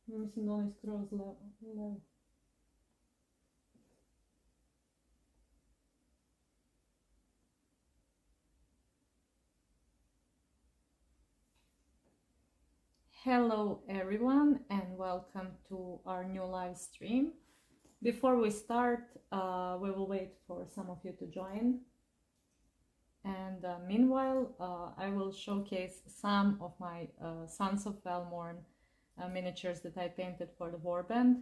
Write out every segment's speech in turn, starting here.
Mislim da on je skroz levo. Hello everyone and welcome to our new live stream. Before we start, we will wait for some of you to join. And meanwhile, I will showcase some of my Sons of Velmorn miniatures that I painted for the warband.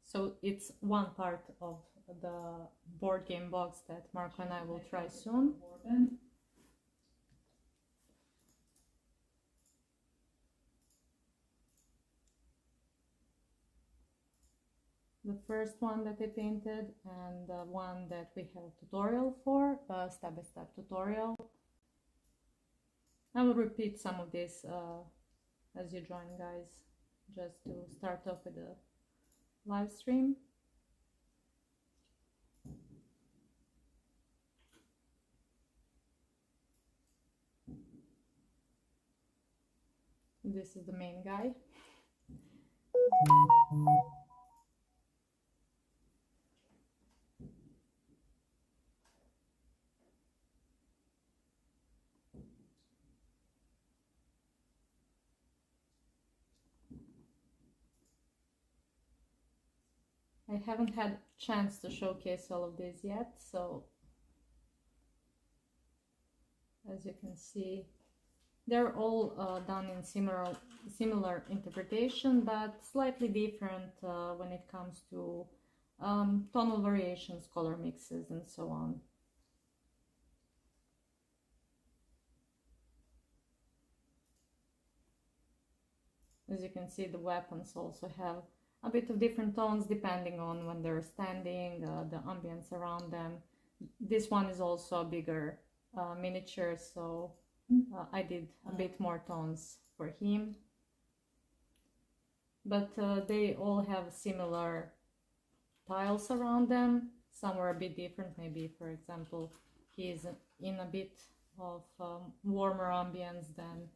So it's one part of the board game box that Marko and I will try soon. The first one that I painted and the one that we have a tutorial for, a step-by-step tutorial. I will repeat some of this as you join, guys, just to start off with the live stream. This is the main guy. I haven't had a chance to showcase all of these yet, so as you can see, they're all done in similar interpretation, but slightly different when it comes to tonal variations, color mixes, and so on. As you can see, the weapons also have a bit of different tones depending on when they're standing, the ambience around them. This one is also a bigger miniature, so I did a bit more tones for him. But they all have similar tiles around them. Some are a bit different, maybe, for example, he's in a bit of warmer ambience than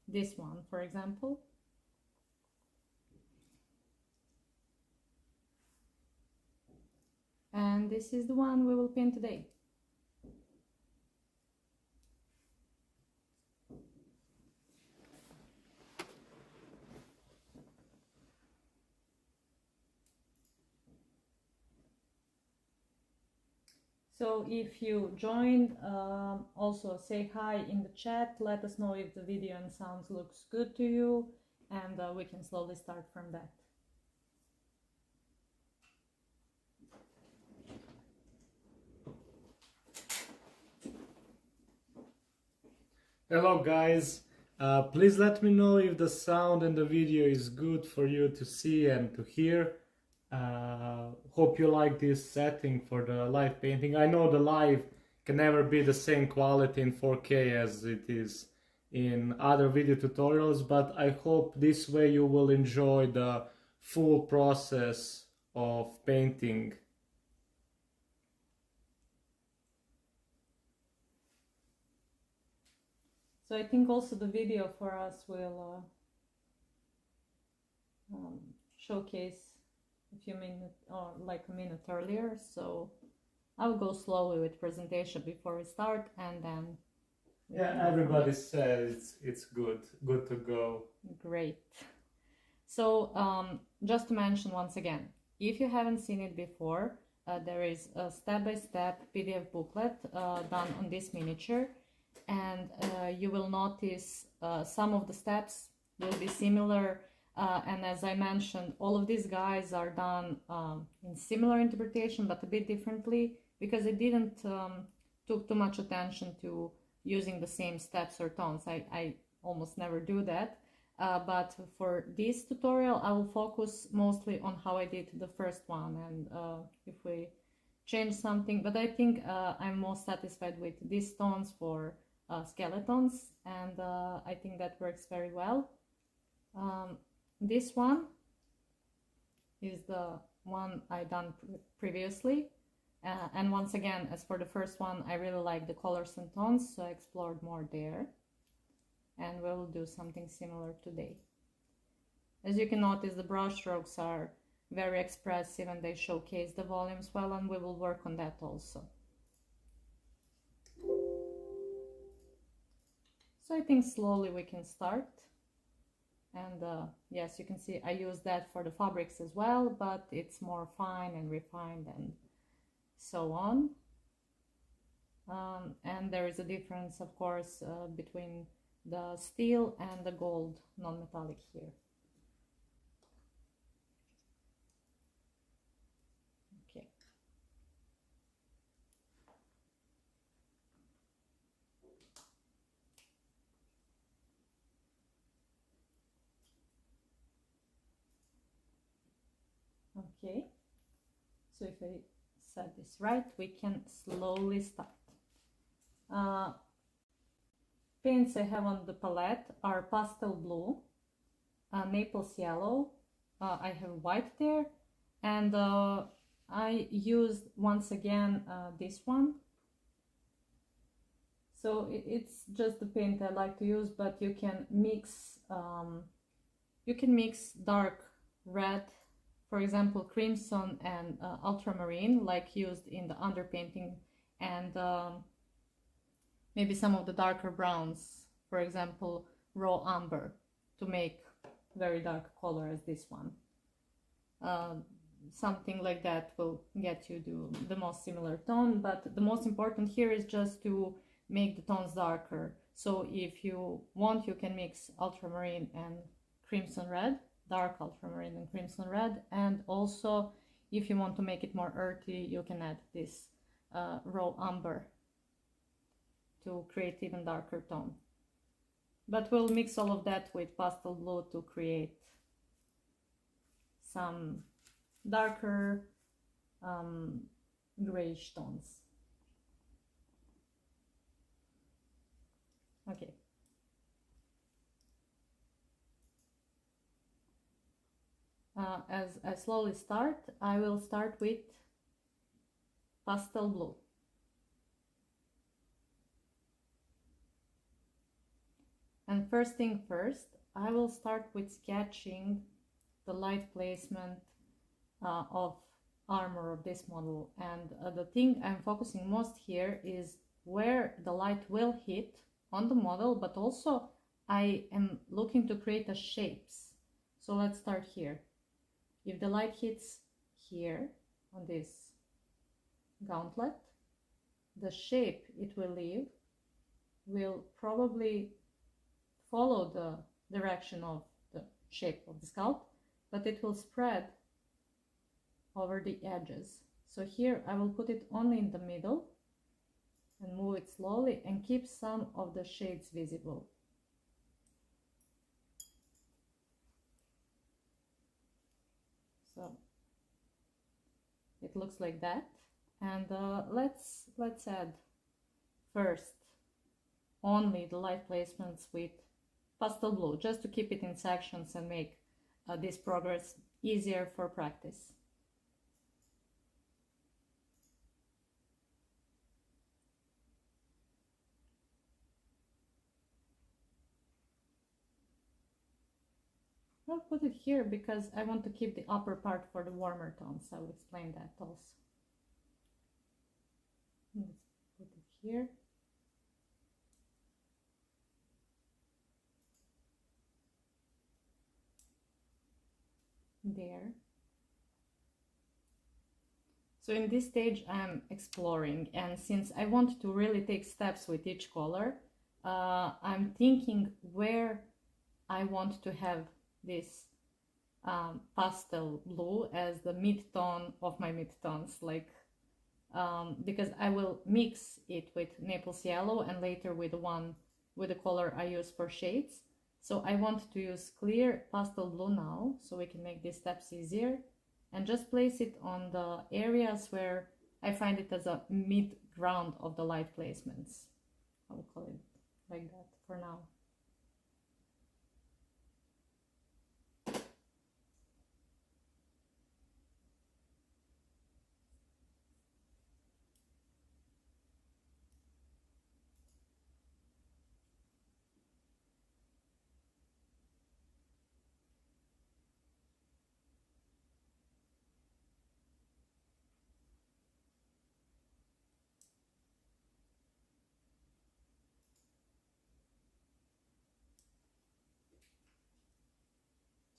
this one, for example. And this is the one we will paint today. So if you joined, also say hi in the chat, let us know if the video and sounds looks good to you, and we can slowly start from that. Hello guys, please let me know if the sound and the video is good for you to see and to hear. Hope you like this setting for the live painting. I know the live can never be the same quality in 4K as it is in other video tutorials, but I hope this way you will enjoy the full process of painting. So I think also the video for us will showcase a few minutes or like a minute earlier, so I'll go slowly with presentation before we start, and then everybody says it's good to go. Great. So just to mention once again, if you haven't seen it before, there is a step-by-step PDF booklet done on this miniature, and you will notice some of the steps will be similar, and as I mentioned, all of these guys are done in similar interpretation but a bit differently, because I didn't took too much attention to using the same steps or tones. I almost never do that, but for this tutorial I will focus mostly on how I did the first one, and if we change something, but I think I'm most satisfied with these tones for skeletons, and I think that works very well. This one is the one I done previously, and once again, as for the first one, I really like the colors and tones, so I explored more there, and we'll do something similar today. As you can notice, the brush strokes are very expressive and they showcase the volumes well, and we will work on that also. So I think slowly we can start. And yes, you can see I use that for the fabrics as well, but it's more fine and refined and so on. And there is a difference, of course, between the steel and the gold non-metallic here. Okay. Okay, so if I set this right, we can slowly start. Paints I have on the palette are pastel blue, Naples yellow, I have white there, and I used once again this one. So it's just the paint I like to use, but you can mix dark red, for example, crimson and ultramarine, like used in the underpainting, and maybe some of the darker browns, for example, raw umber, to make very dark color as this one. Something like that will get you the most similar tone, but the most important here is just to make the tones darker. So if you want, you can mix ultramarine and crimson red, dark ultramarine and crimson red, and also if you want to make it more earthy, you can add this raw umber to create even darker tone. But we'll mix all of that with pastel blue to create some darker grayish tones. Okay. As I slowly start, I will start with pastel blue. And first thing first, I will start with sketching the light placement of armor of this model. And the thing I'm focusing most here is where the light will hit on the model, but also I am looking to create the shapes. So let's start here. If the light hits here on this gauntlet, the shape it will leave will probably follow the direction of the shape of the sculpt, but it will spread over the edges. So here I will put it only in the middle and move it slowly and keep some of the shades visible. So it looks like that. And let's add first only the light placements with pastel blue, just to keep it in sections and make this progress easier for practice. I'll put it here because I want to keep the upper part for the warmer tones. I will explain that also. Let's put it here. There. So in this stage I'm exploring, and since I want to really take steps with each color, I'm thinking where I want to have this pastel blue as the mid-tone of my mid-tones, like because I will mix it with Naples yellow and later with the color I use for shades. So I want to use clear pastel blue now, so we can make these steps easier, and just place it on the areas where I find it as a mid-ground of the light placements. I will call it like that for now.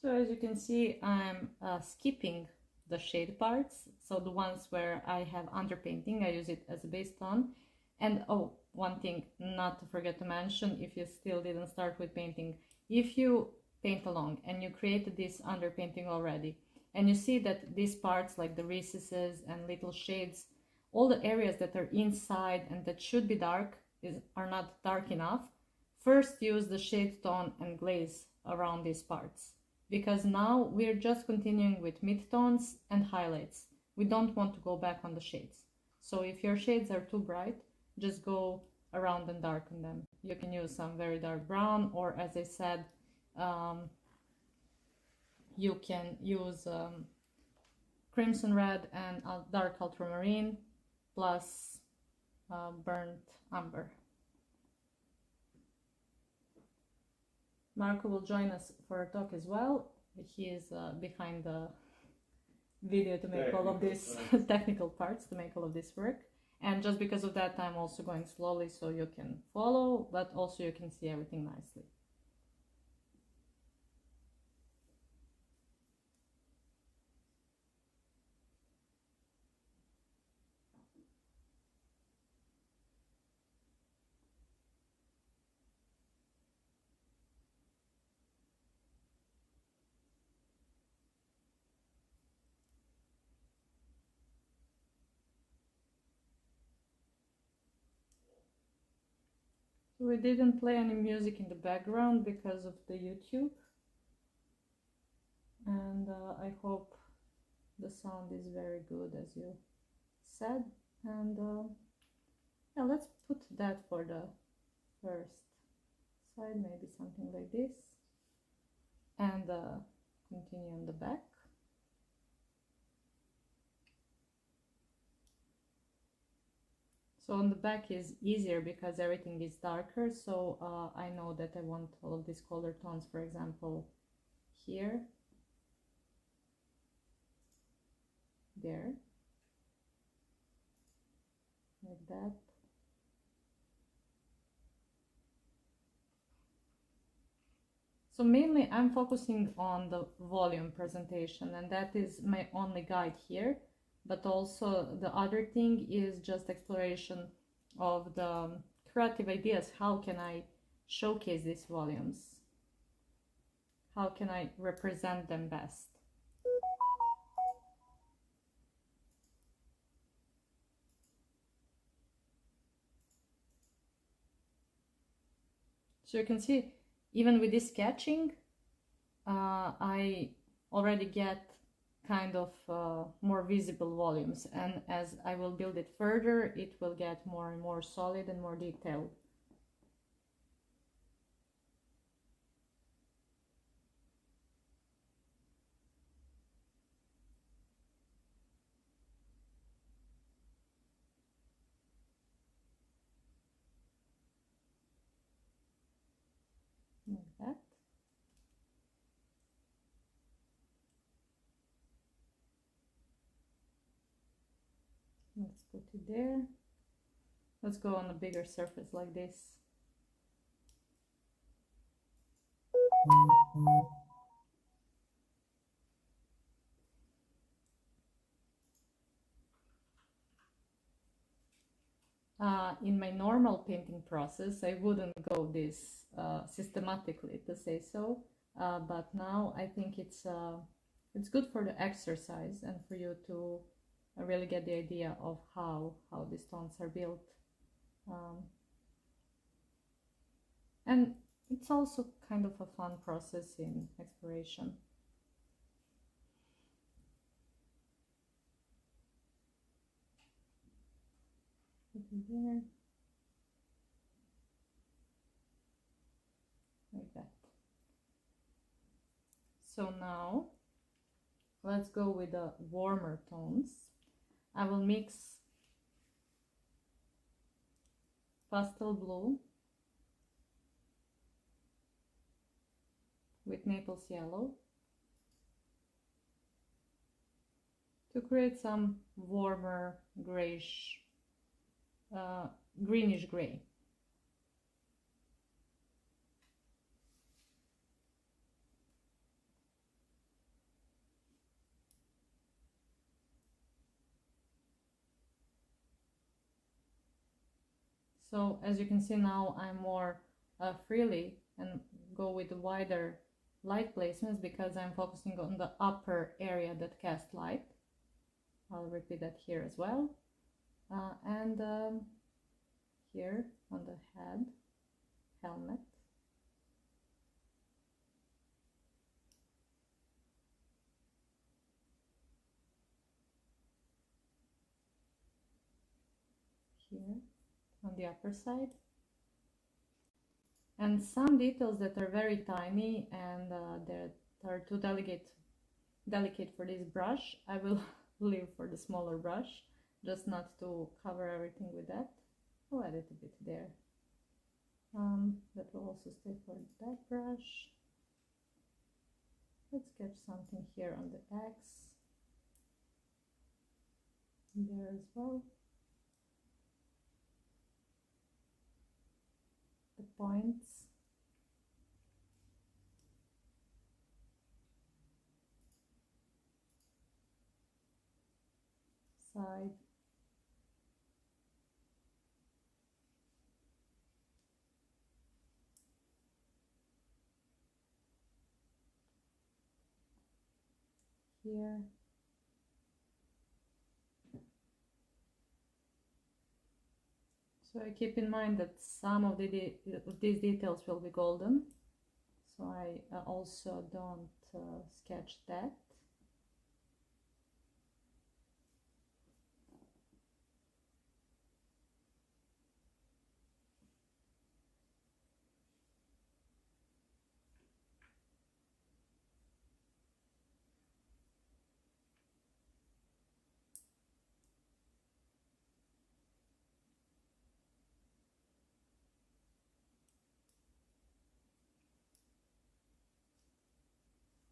So as you can see, I'm skipping the shade parts. So the ones where I have underpainting, I use it as a base tone. And oh, one thing not to forget to mention, if you still didn't start with painting, if you paint along and you created this underpainting already, and you see that these parts like the recesses and little shades, all the areas that are inside and that should be dark are not dark enough, first use the shade tone and glaze around these parts. Because now we're just continuing with midtones and highlights. We don't want to go back on the shades. So if your shades are too bright, just go around and darken them. You can use some very dark brown, or as I said, you can use crimson red and dark ultramarine plus burnt umber. Marko will join us for a talk as well. He is behind the video to make all of this technical parts, to make all of this work. And just because of that, I'm also going slowly so you can follow, but also you can see everything nicely. We didn't play any music in the background because of the YouTube, and I hope the sound is very good as you said. And yeah, let's put that for the first side, maybe something like this, and continue on the back. So on the back is easier because everything is darker, so I know that I want all of these color tones, for example, here, there, like that. So mainly I'm focusing on the volume presentation, and that is my only guide here. But also the other thing is just exploration of the creative ideas. How can I showcase these volumes? How can I represent them best? So you can see, even with this sketching, I already get kind of more visible volumes, and as I will build it further, it will get more and more solid and more detailed. Like that. Let's put it there. Let's go on a bigger surface like this. In my normal painting process, I wouldn't go this systematically, to say so, but now I think it's good for the exercise and for you to really get the idea of how these tones are built. And it's also kind of a fun process in exploration. There. Like that. So now let's go with the warmer tones. I will mix pastel blue with Naples yellow to create some warmer grayish, greenish gray. So as you can see now, I'm more freely and go with wider light placements because I'm focusing on the upper area that casts light. I'll repeat that here as well. And here on the head, helmet. Here on the upper side. And some details that are very tiny and that are too delicate for this brush, I will leave for the smaller brush, just not to cover everything with that. I'll add it a bit there. That will also stay for that brush. Let's sketch something here on the X. There as well. The points. Side. Here. So I keep in mind that some of these details will be golden, so I also don't sketch that.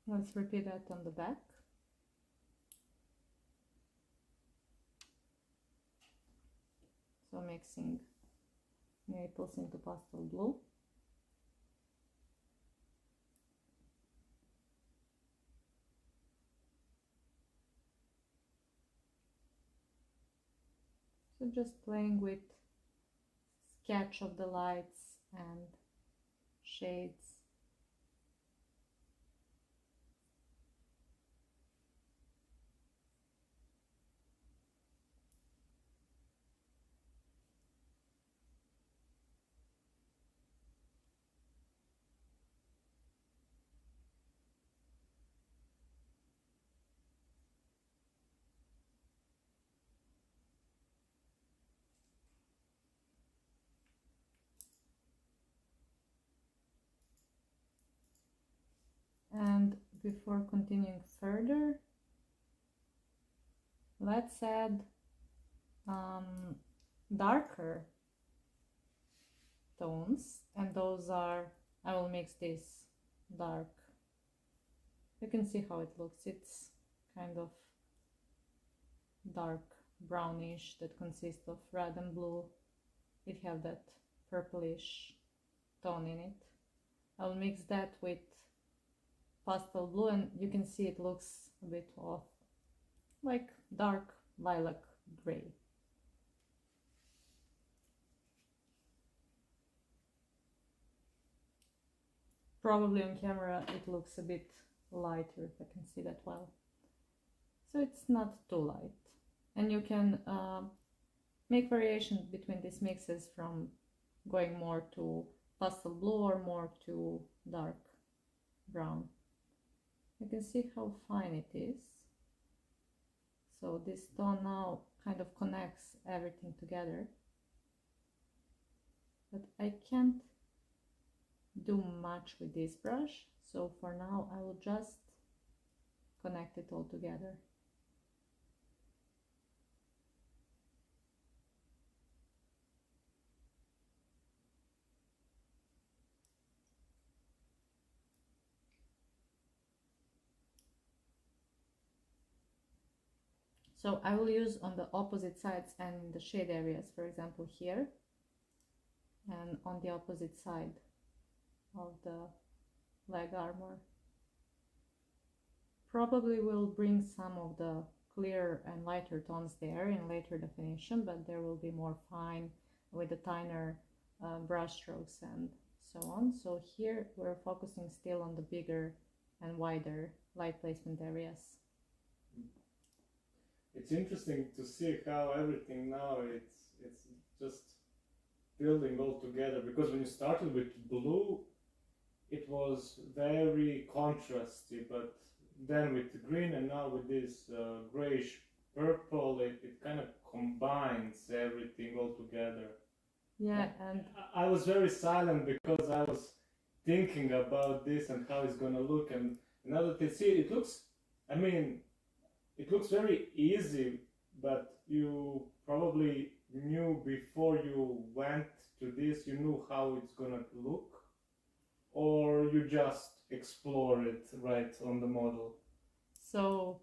Let's repeat that on the back. So mixing maples into pastel blue. So just playing with sketch of the lights and shades. And before continuing further, let's add darker tones, and those are, I will mix this dark. You can see how it looks. It's kind of dark brownish that consists of red and blue. It have that purplish tone in it. I'll mix that with pastel blue, and you can see it looks a bit of like dark lilac gray. Probably on camera it looks a bit lighter, if I can see that well. So it's not too light. And you can make variations between these mixes from going more to pastel blue or more to dark brown. You can see how fine it is. So this tone now kind of connects everything together. But I can't do much with this brush, so for now I will just connect it all together. So I will use on the opposite sides and the shade areas, for example here, and on the opposite side of the leg armor. Probably will bring some of the clearer and lighter tones there in later definition, but there will be more fine with the thinner brush strokes and so on. So here we're focusing still on the bigger and wider light placement areas. It's interesting to see how everything now it's just building all together, because when you started with blue it was very contrasty, but then with the green and now with this grayish purple, it kind of combines everything all together. Yeah, and I was very silent because I was thinking about this and how it's gonna look, and now that I see it, it looks, I mean, it looks very easy, but you probably knew before you went to this, you knew how it's gonna look, or you just explore it right on the model? so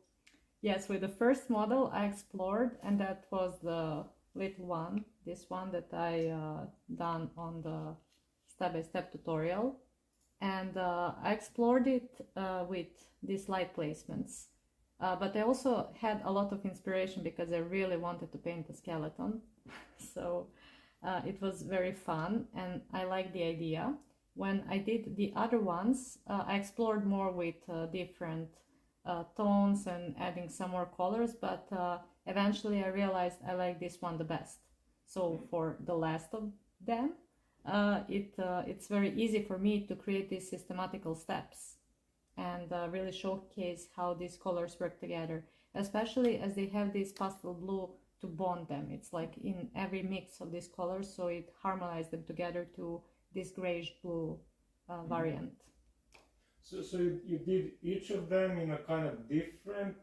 yes, with the first model I explored, and that was the little one, this one that I done on the step-by-step tutorial, and I explored it with these light placements. But I also had a lot of inspiration because I really wanted to paint a skeleton. So it was very fun and I liked the idea. When I did the other ones, I explored more with different tones and adding some more colors, but eventually I realized I like this one the best. So for the last of them, it's very easy for me to create these systematical steps and really showcase how these colors work together, especially as they have this pastel blue to bond them. It's like in every mix of these colors, so it harmonizes them together to this grayish blue variant. So you did each of them in a kind of different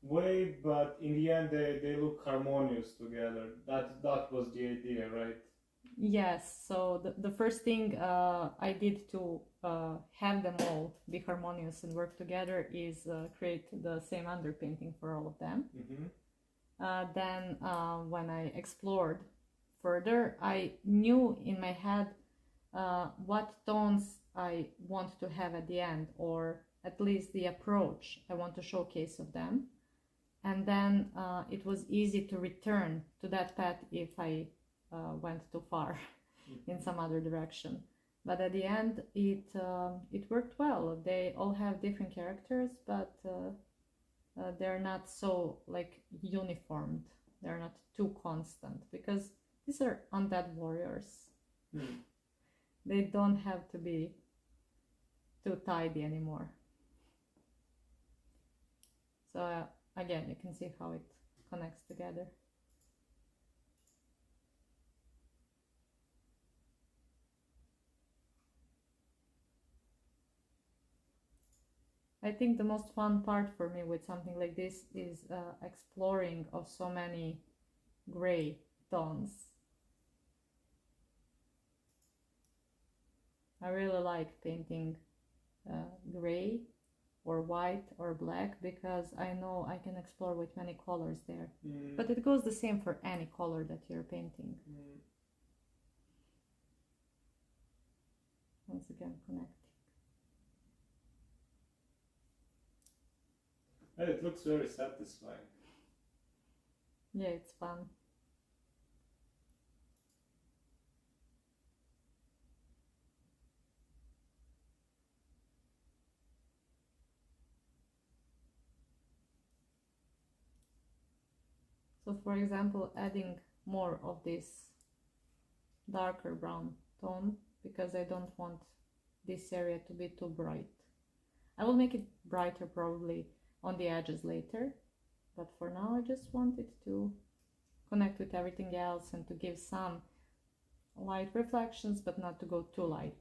way, but in the end they look harmonious together. That was the idea, right? Yes, so the first thing I did to have them all be harmonious and work together is create the same underpainting for all of them. Then when I explored further, I knew in my head what tones I want to have at the end, or at least the approach I want to showcase of them. And then it was easy to return to that path if I went too far in some other direction. But at the end, it worked well. They all have different characters, but they're not so like uniformed. They're not too constant, because these are undead warriors. They don't have to be too tidy anymore. So again, you can see how it connects together. I think the most fun part for me with something like this is exploring of so many gray tones. I really like painting gray or white or black, because I know I can explore with many colors there. But it goes the same for any color that you're painting. Once again, connecting. It looks very satisfying. Yeah, it's fun. So for example, adding more of this darker brown tone, because I don't want this area to be too bright. I will make it brighter probably on the edges later, but for now I just want it to connect with everything else and to give some light reflections, but not to go too light.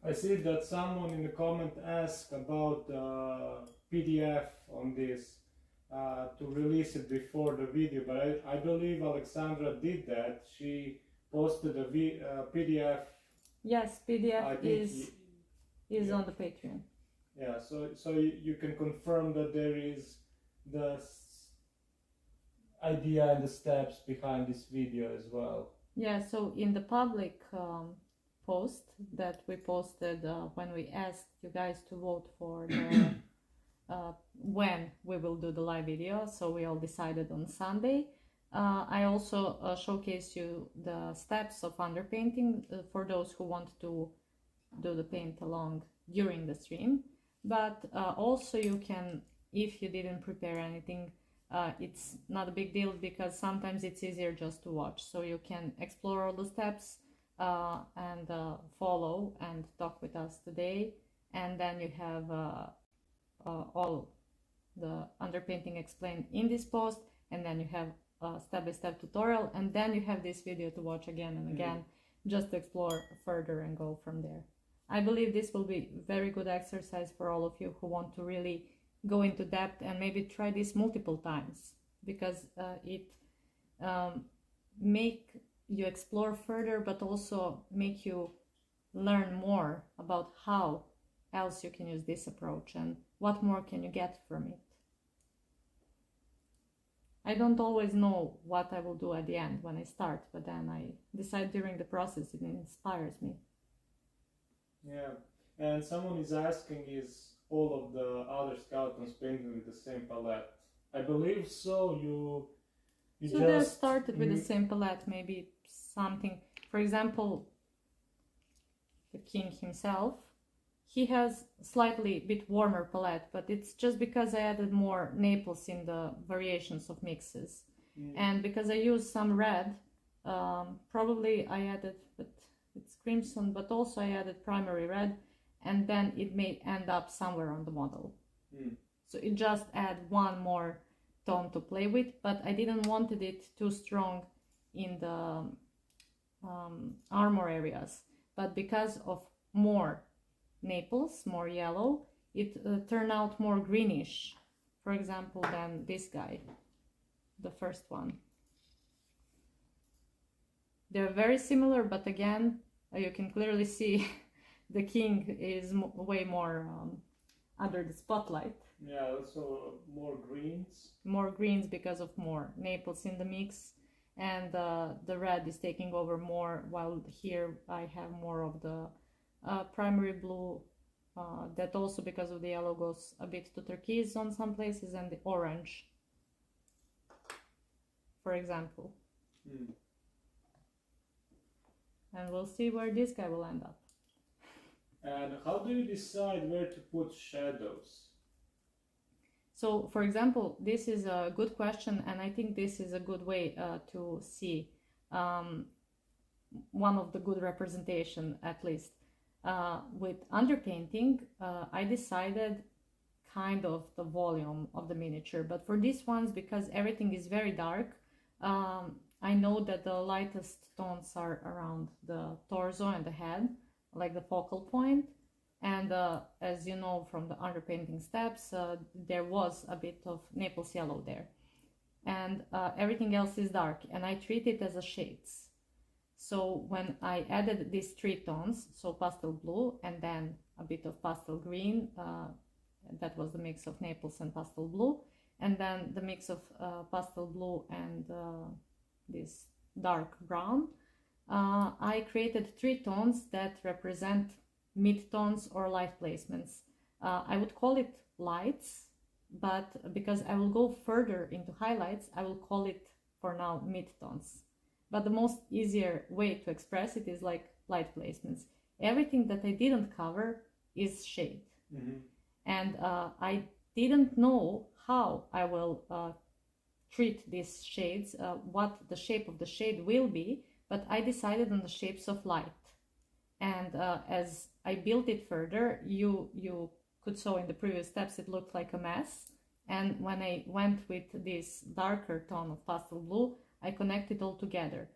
I see that someone in the comment asked about PDF on this, to release it before the video, but I believe Aleksandra did that. She posted a PDF. Yes, PDF is yeah. on the Patreon. Yeah, so you can confirm that there is the idea and the steps behind this video as well. Yeah, so in the public post that we posted when we asked you guys to vote for the when we will do the live video. So we all decided on Sunday. I also showcase you the steps of underpainting for those who want to do the paint along during the stream. But also you can, if you didn't prepare anything, it's not a big deal because sometimes it's easier just to watch. So you can explore all the steps and follow and talk with us today. And then you have all the underpainting explained in this post, and then you have a step-by-step tutorial, and then you have this video to watch again and again, just to explore further and go from there. I believe this will be very good exercise for all of you who want to really go into depth and maybe try this multiple times, because it make you explore further, but also make you learn more about how else you can use this approach and what more can you get from it. I don't always know what I will do at the end when I start, but then I decide during the process. It inspires me. Yeah, and someone is asking, is all of the other skeletons painted with the same palette? I believe so. You so just they started with the same palette, maybe something. For example, the king himself, he has slightly bit warmer palette, but it's just because I added more Naples in the variations of mixes. And because I used some red, probably I added, but it's crimson, but also I added primary red, and then it may end up somewhere on the model. So it just add one more tone to play with, but I didn't wanted it too strong in the armor areas. But because of more Naples, more yellow, it turned out more greenish, for example, than this guy, the first one. They're very similar, but again, you can clearly see the king is way more under the spotlight. Yeah, also more greens. More greens because of more Naples in the mix, and the red is taking over more, while here I have more of the primary blue, that also because of the yellow goes a bit to turquoise on some places, and the orange, for example. And we'll see where this guy will end up. And how do you decide where to put shadows? So, for example, this is a good question, and I think this is a good way to see one of the good representation, at least. With underpainting, I decided kind of the volume of the miniature, but for these ones, because everything is very dark, I know that the lightest tones are around the torso and the head, like the focal point. And as you know from the underpainting steps, there was a bit of Naples yellow there. And everything else is dark, and I treat it as a shades. So when I added these three tones, so pastel blue and then a bit of pastel green, that was the mix of Naples and pastel blue, and then the mix of pastel blue and this dark brown, I created three tones that represent mid-tones or light placements. I would call it lights, but because I will go further into highlights, I will call it for now mid-tones. But the most easier way to express it is like light placements. Everything that I didn't cover is shade. And I didn't know how I will treat these shades, what the shape of the shade will be, but I decided on the shapes of light. And as I built it further, you could saw in the previous steps it looked like a mess. And when I went with this darker tone of pastel blue, I connected all together.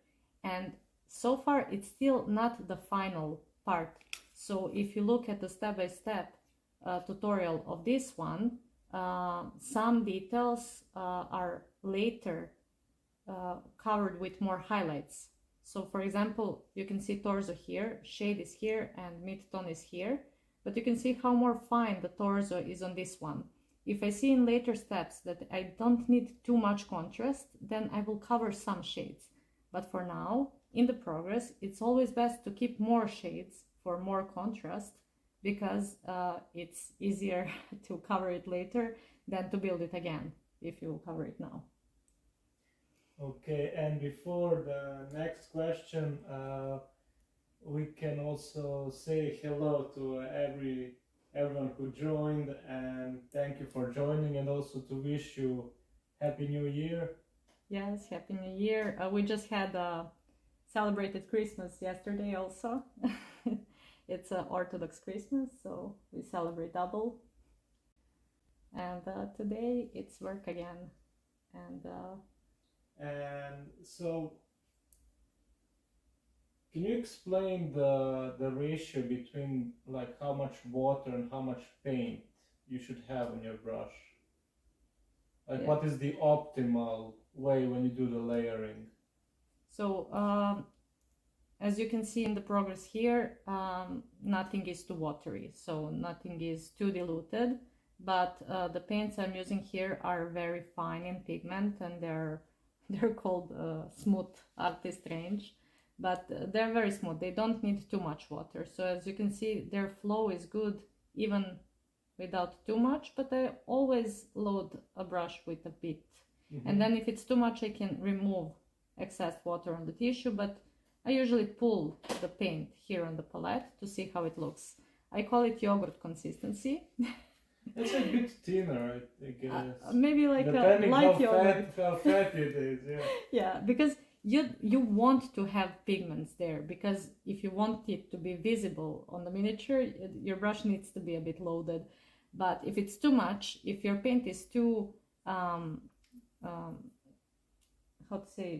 And so far it's still not the final part. So if you look at the step-by-step tutorial of this one, some details are later covered with more highlights. So for example, you can see torso here, shade is here, and mid-tone is here, but you can see how more fine the torso is on this one. If I see in later steps that I don't need too much contrast, then I will cover some shades. But for now, in the progress, it's always best to keep more shades for more contrast, because it's easier to cover it later than to build it again if you cover it now. Okay, and before the next question, we can also say hello to everyone who joined, and thank you for joining, and also to wish you Happy New Year. Yes, Happy New Year. We just had celebrated Christmas yesterday also. It's an Orthodox Christmas, so we celebrate double. And today it's work again. And so, can you explain the ratio between like how much water and how much paint you should have on your brush? Like, what is the optimal way when you do the layering? So, as you can see in the progress here, nothing is too watery, so nothing is too diluted, but the paints I'm using here are very fine in pigment, and they're called smooth artist range, but they're very smooth. They don't need too much water, so as you can see, their flow is good even without too much, but I always load a brush with a bit. Mm-hmm. And then if it's too much, I can remove excess water on the tissue, but I usually pull the paint here on the palette to see how it looks. I call it yogurt consistency. It's a bit thinner, I guess. Maybe like depending a light yogurt. how fat it is, yeah. Yeah, because you want to have pigments there, because if you want it to be visible on the miniature, your brush needs to be a bit loaded. But if it's too much, if your paint is too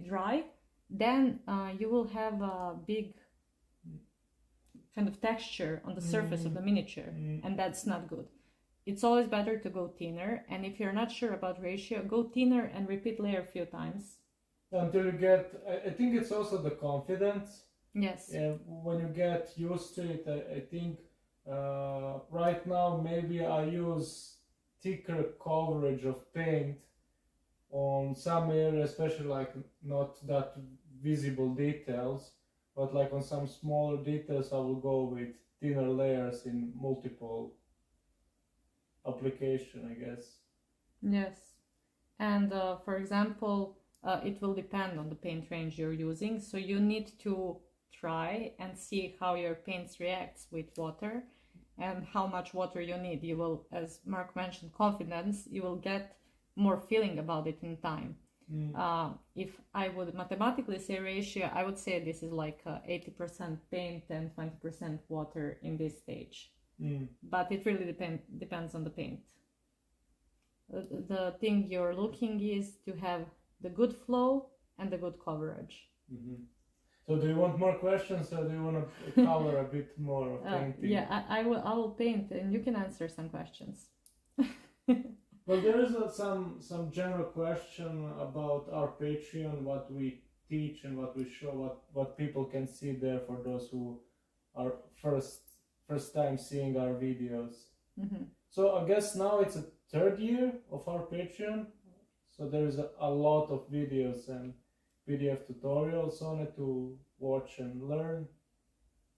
dry, then you will have a big kind of texture on the surface of the miniature, and that's not good. It's always better to go thinner, and if you're not sure about ratio, go thinner and repeat layer a few times. Until you get, I think it's also the confidence. Yes. When you get used to it, I think right now maybe I use thicker coverage of paint on some areas, especially like not that visible details, but like on some smaller details I will go with thinner layers in multiple application, I guess. Yes, and for example, it will depend on the paint range you're using, so you need to try and see how your paints reacts with water and how much water you need. You will, as Mark mentioned, confidence, you will get more feeling about it in time. If I would mathematically say ratio, I would say this is like 80% paint and 20% water in this stage. But it really depends on the paint. The thing you're looking is to have the good flow and the good coverage. Mm-hmm. So do you want more questions, or do you want to cover a bit more of painting? Yeah, I will paint, and you can answer some questions. Well, there is some general question about our Patreon, what we teach and what we show, what people can see there for those who are first time seeing our videos. Mm-hmm. So I guess now it's a third year of our Patreon, so there is a lot of videos and PDF tutorials on it to watch and learn.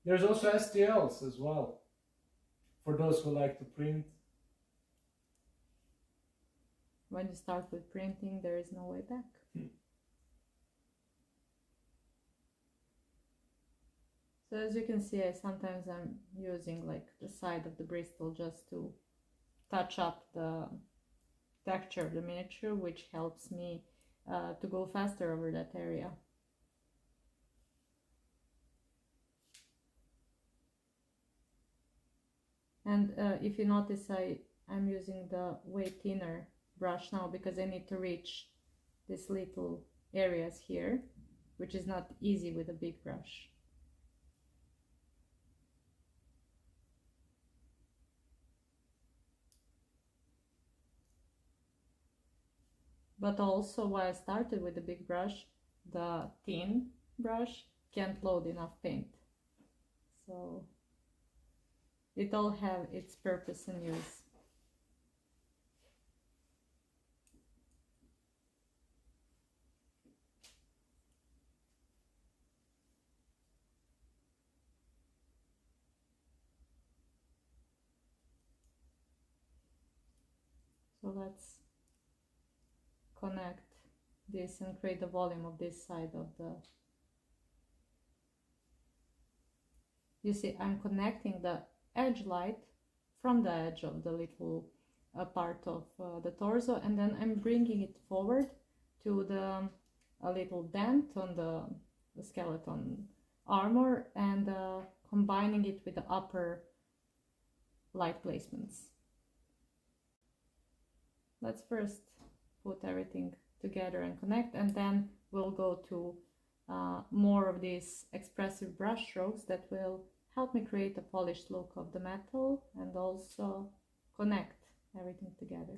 There's also STLs as well, for those who like to print. When you start with printing, there is no way back. So as you can see, sometimes I'm using like the side of the Bristol just to touch up the texture of the miniature, which helps me to go faster over that area. And if you notice, I'm using the way thinner brush now, because I need to reach these little areas here, which is not easy with a big brush. But also, why I started with the big brush, the thin brush can't load enough paint. So it all have its purpose and use. So let's connect this and create the volume of this side of the... You see, I'm connecting the edge light from the edge of the little part of the torso, and then I'm bringing it forward to a little dent on the skeleton armor, and combining it with the upper light placements. Let's first put everything together and connect, and then we'll go to more of these expressive brush strokes that will help me create a polished look of the metal and also connect everything together.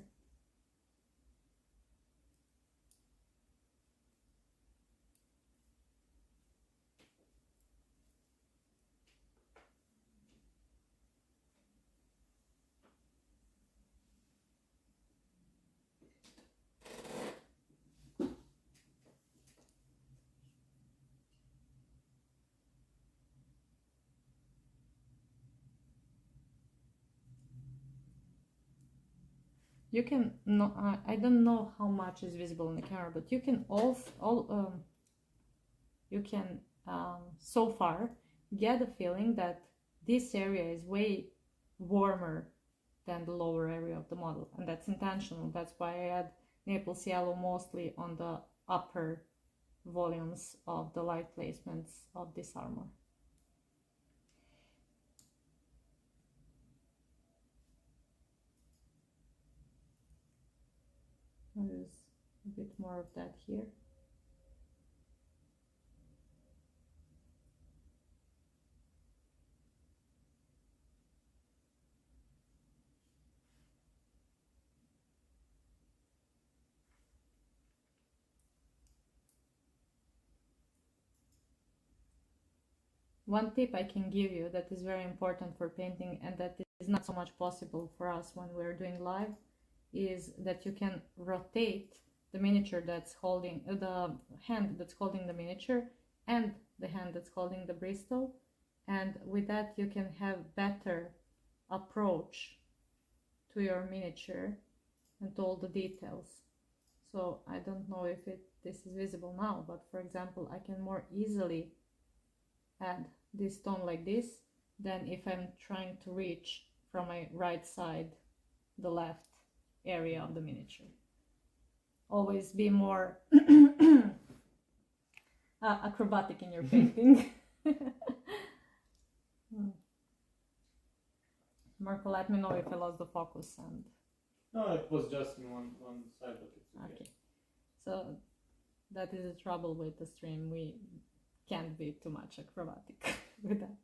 You can, no, I don't know how much is visible in the camera, but you can so far get the feeling that this area is way warmer than the lower area of the model, and that's intentional. That's why I add Naples yellow mostly on the upper volumes of the light placements of this armor. I'll use a bit more of that here. One tip I can give you that is very important for painting, and that is not so much possible for us when we're doing live, is that you can rotate the miniature that's holding the hand that's holding the miniature and the hand that's holding the Bristol, and with that you can have better approach to your miniature and to all the details. So I don't know if this is visible now, but for example, I can more easily add this tone like this than if I'm trying to reach from my right side the left area of the miniature. Always be more acrobatic in your painting. Marko, let me know if I lost the focus. And no, it was just in one side, but it's okay. So that is the trouble with the stream. We can't be too much acrobatic with that.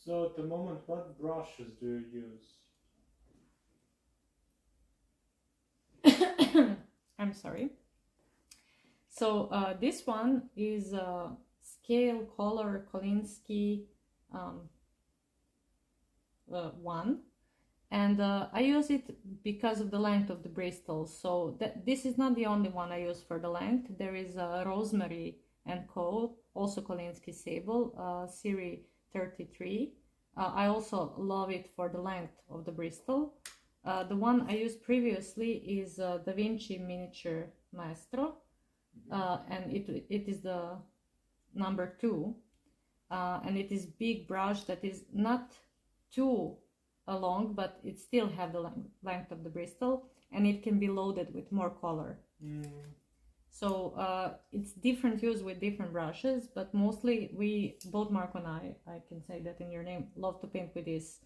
So at the moment, what brushes do you use? I'm sorry. So this one is Scale Color Kolinsky one, and I use it because of the length of the Bristol. So this is not the only one I use for the length. There is Rosemary and Co, also Kolinsky Sable, Series 33. I also love it for the length of the Bristol. The one I used previously is Da Vinci Miniature Maestro, and it is the number 2, and it is big brush that is not too long, but it still have the length of the Bristol, and it can be loaded with more color. So it's different use with different brushes, but mostly we, both Marko and I can say that in your name, love to paint with these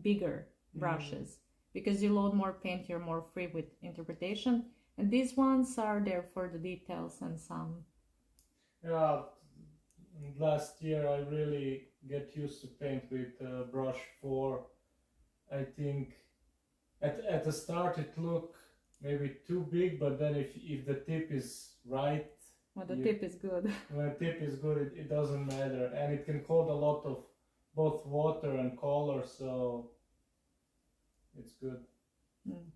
bigger brushes, because you load more paint, you're more free with interpretation, and these ones are there for the details and some. Yeah, last year I really get used to paint with brush 4. I think at the start it looked maybe too big, but then if the tip is right, well, the tip is good. When the tip is good, it doesn't matter, and it can hold a lot of both water and color, so it's good. Mm.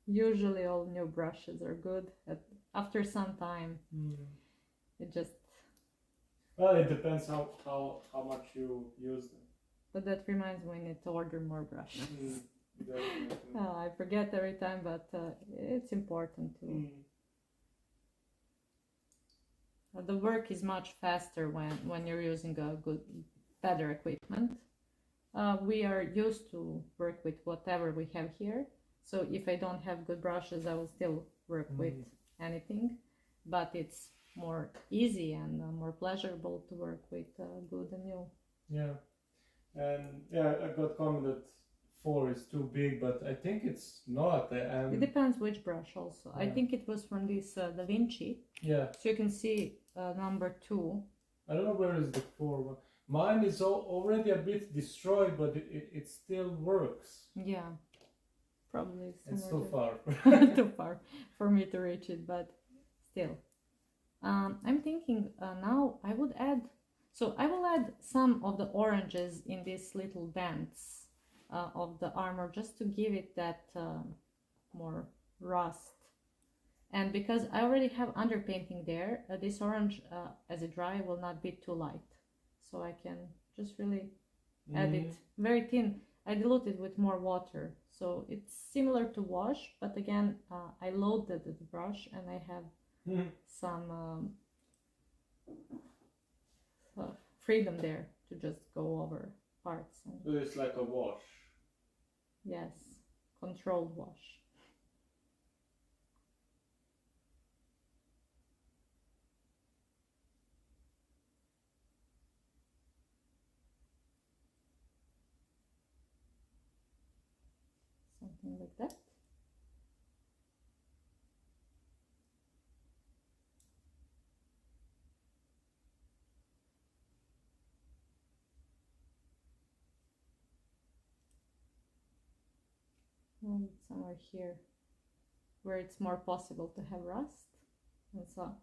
Usually all new brushes are good. After some time, it just... Well, it depends how much you use them. But that reminds me, we need to order more brushes. Definitely. I forget every time, but it's important to... The work is much faster when you're using a better equipment. We are used to work with whatever we have here. So if I don't have good brushes, I will still work with anything. But it's more easy and more pleasurable to work with good and new. Yeah. And yeah, I got comment that 4 is too big, but I think it's not. It depends which brush also. Yeah. I think it was from this Da Vinci. Yeah. So you can see number 2. I don't know where is the 4. Mine is already a bit destroyed, but it still works. Yeah. Probably it's too far. Too far for me to reach it, but still. I'm thinking now I would add... So I will add some of the oranges in these little dents of the armor, just to give it that more rust. And because I already have underpainting there, this orange as it dry will not be too light. So I can just really add it very thin. I dilute it with more water. So it's similar to wash, but again, I loaded the brush and I have some freedom there to just go over parts. So it's like a wash. Yes, controlled wash. Something like that. And somewhere here where it's more possible to have rust, and so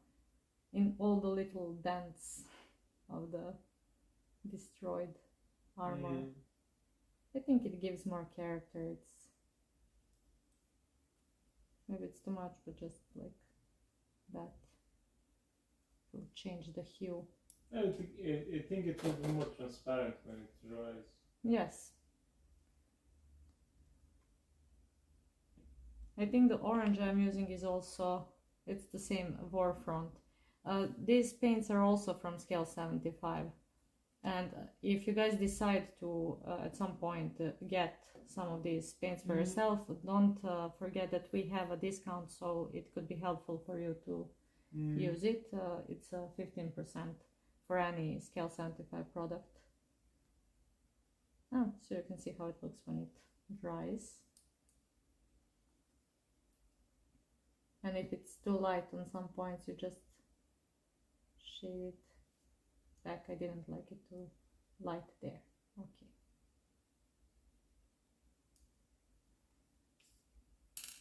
in all the little dents of the destroyed armor. I think it gives more character. Maybe it's too much, but just like that will change the hue. I think it will be more transparent when it dries. Yes. I think the orange I'm using is also, it's the same Warfront. These paints are also from scale 75. And if you guys decide to, at some point, get some of these paints for yourself, don't forget that we have a discount, so it could be helpful for you to use it. It's 15% for any scale 75 product. So you can see how it looks when it dries. And if it's too light on some points, you just shade it back. I didn't like it too light there. Okay.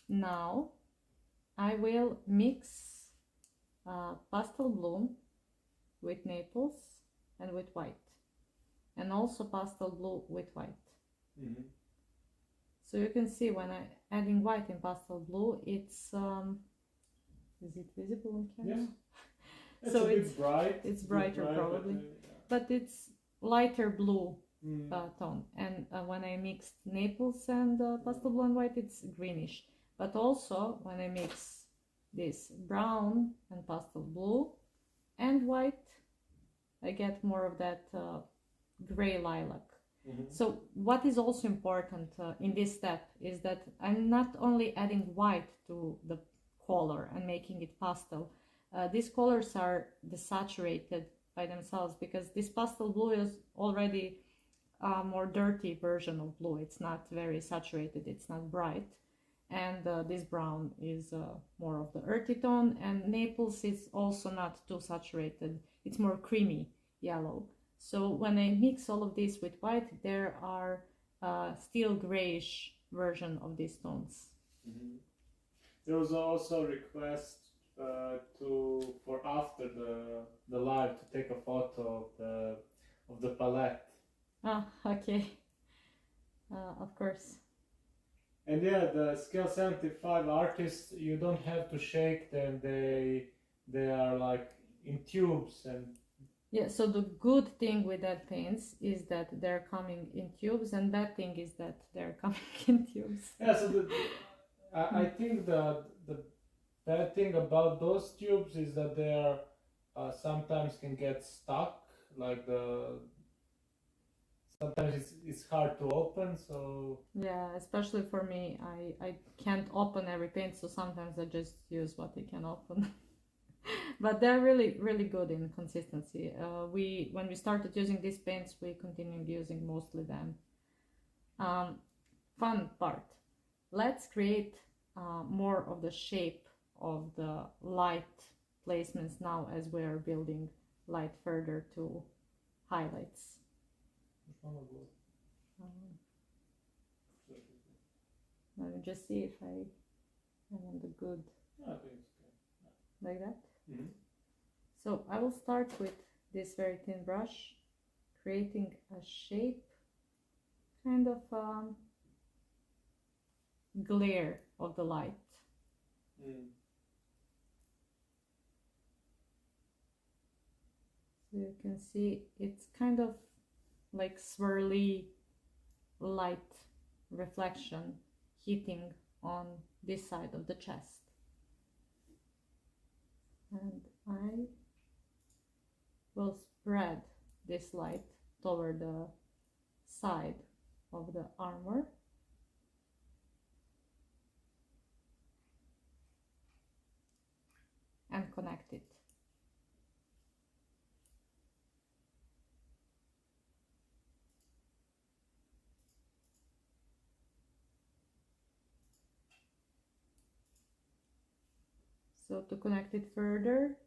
Now I will mix pastel blue with Naples and with white, and also pastel blue with white. So you can see when I'm adding white in pastel blue, it's is it visible on camera? Yes. It's so a bit bright. It's brighter probably, but it's lighter blue tone. And when I mixed Naples and pastel blue and white, it's greenish. But also when I mix this brown and pastel blue and white, I get more of that gray lilac. So what is also important in this step is that I'm not only adding white to the color and making it pastel. These colors are desaturated by themselves, because this pastel blue is already a more dirty version of blue. It's not very saturated, it's not bright. And this brown is more of the earthy tone, and Naples is also not too saturated. It's more creamy yellow. So when I mix all of this with white, there are still grayish version of these tones. There was also a request for after the live to take a photo of the palette. Okay. of course. And yeah, the scale 75 artists, you don't have to shake them. They are like in tubes. And yeah, so the good thing with that paints is that they're coming in tubes, and bad thing is that they're coming in tubes. yeah, so I think the bad thing about those tubes is that they are sometimes can get stuck. Like sometimes it's hard to open. So Yeah, especially for me, I can't open every paint, so sometimes I just use what I can open. But they're really good in consistency. When we started using these paints, we continued using mostly them. Fun part. Let's create more of the shape of the light placements now as we are building light further to highlights. Let me just see if I am on the good. I think it's good. Like that. Mm-hmm. So I will start with this very thin brush, creating a shape, kind of glare of the light. So you can see it's kind of like swirly light reflection hitting on this side of the chest. And I will spread this light toward the side of the armor. And connect it. So to connect it further,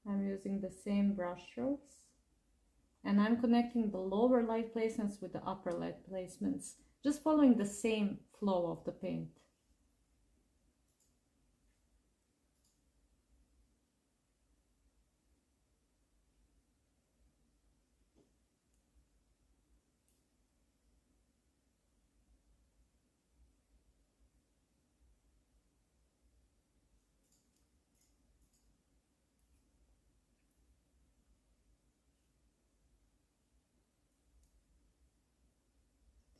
I'm using the same brush strokes, and I'm connecting the lower light placements with the upper light placements, just following the same flow of the paint.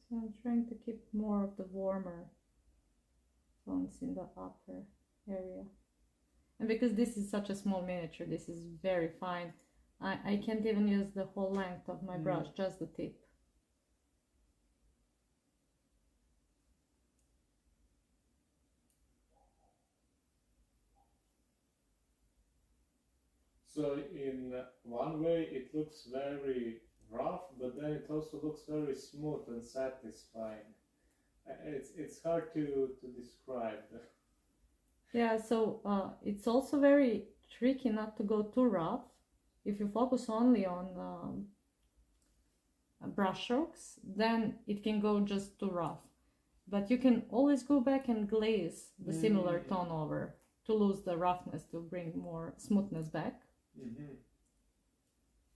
So I'm trying to keep more of the warmer tones in the upper area. And because this is such a small miniature, this is very fine. I can't even use the whole length of my brush, just the tip. So in one way it looks very rough, but then it also looks very smooth and satisfying. It's hard to describe. Yeah, so it's also very tricky not to go too rough. If you focus only on brush strokes, then it can go just too rough. But you can always go back and glaze the similar tone over to lose the roughness, to bring more smoothness back.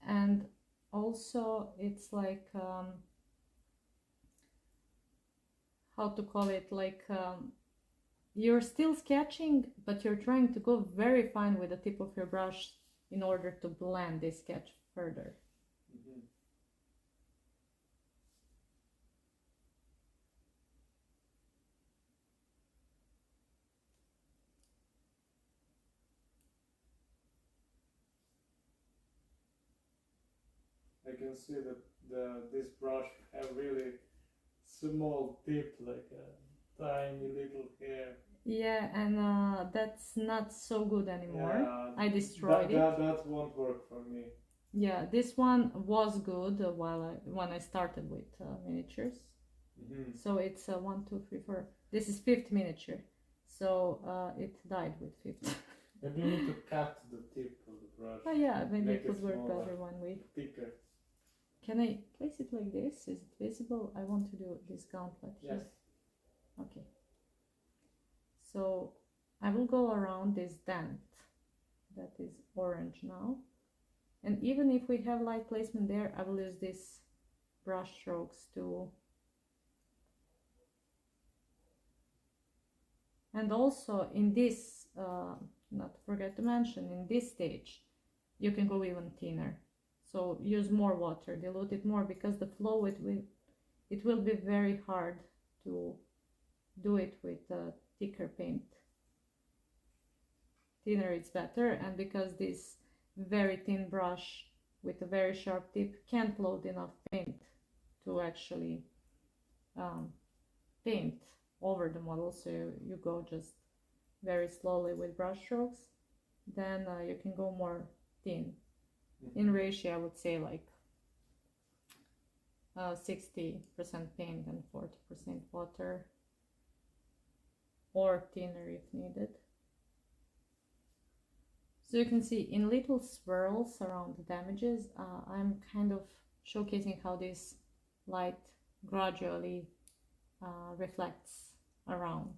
And also it's like how to call it, like you're still sketching, but you're trying to go very fine with the tip of your brush in order to blend this sketch further. I can see that this brush have really small tip, like a tiny little hair. Yeah, and that's not so good anymore. Yeah, I destroyed it. That won't work for me. Yeah, this one was good when I started with miniatures. So it's 1, 2, 3, 4. This is 5th miniature, so it died with 5th. Maybe you need to cut the tip of the brush. Oh yeah, maybe Make it would work smaller, better when we. thicker. Can I place it like this? Is it visible? I want to do this gauntlet here. Yes. Okay. So I will go around this dent that is orange now. And even if we have light placement there, I will use this brush strokes too. And also in this, not to forget to mention, in this stage, you can go even thinner. So use more water, dilute it more, because the flow, it will be very hard to do it with thicker paint. Thinner it's better, and because this very thin brush with a very sharp tip can't load enough paint to actually paint over the model, so you go just very slowly with brush strokes, then you can go more thin. In ratio, I would say like 60% paint and 40% water, or thinner if needed. So you can see in little swirls around the damages, I'm kind of showcasing how this light gradually reflects around.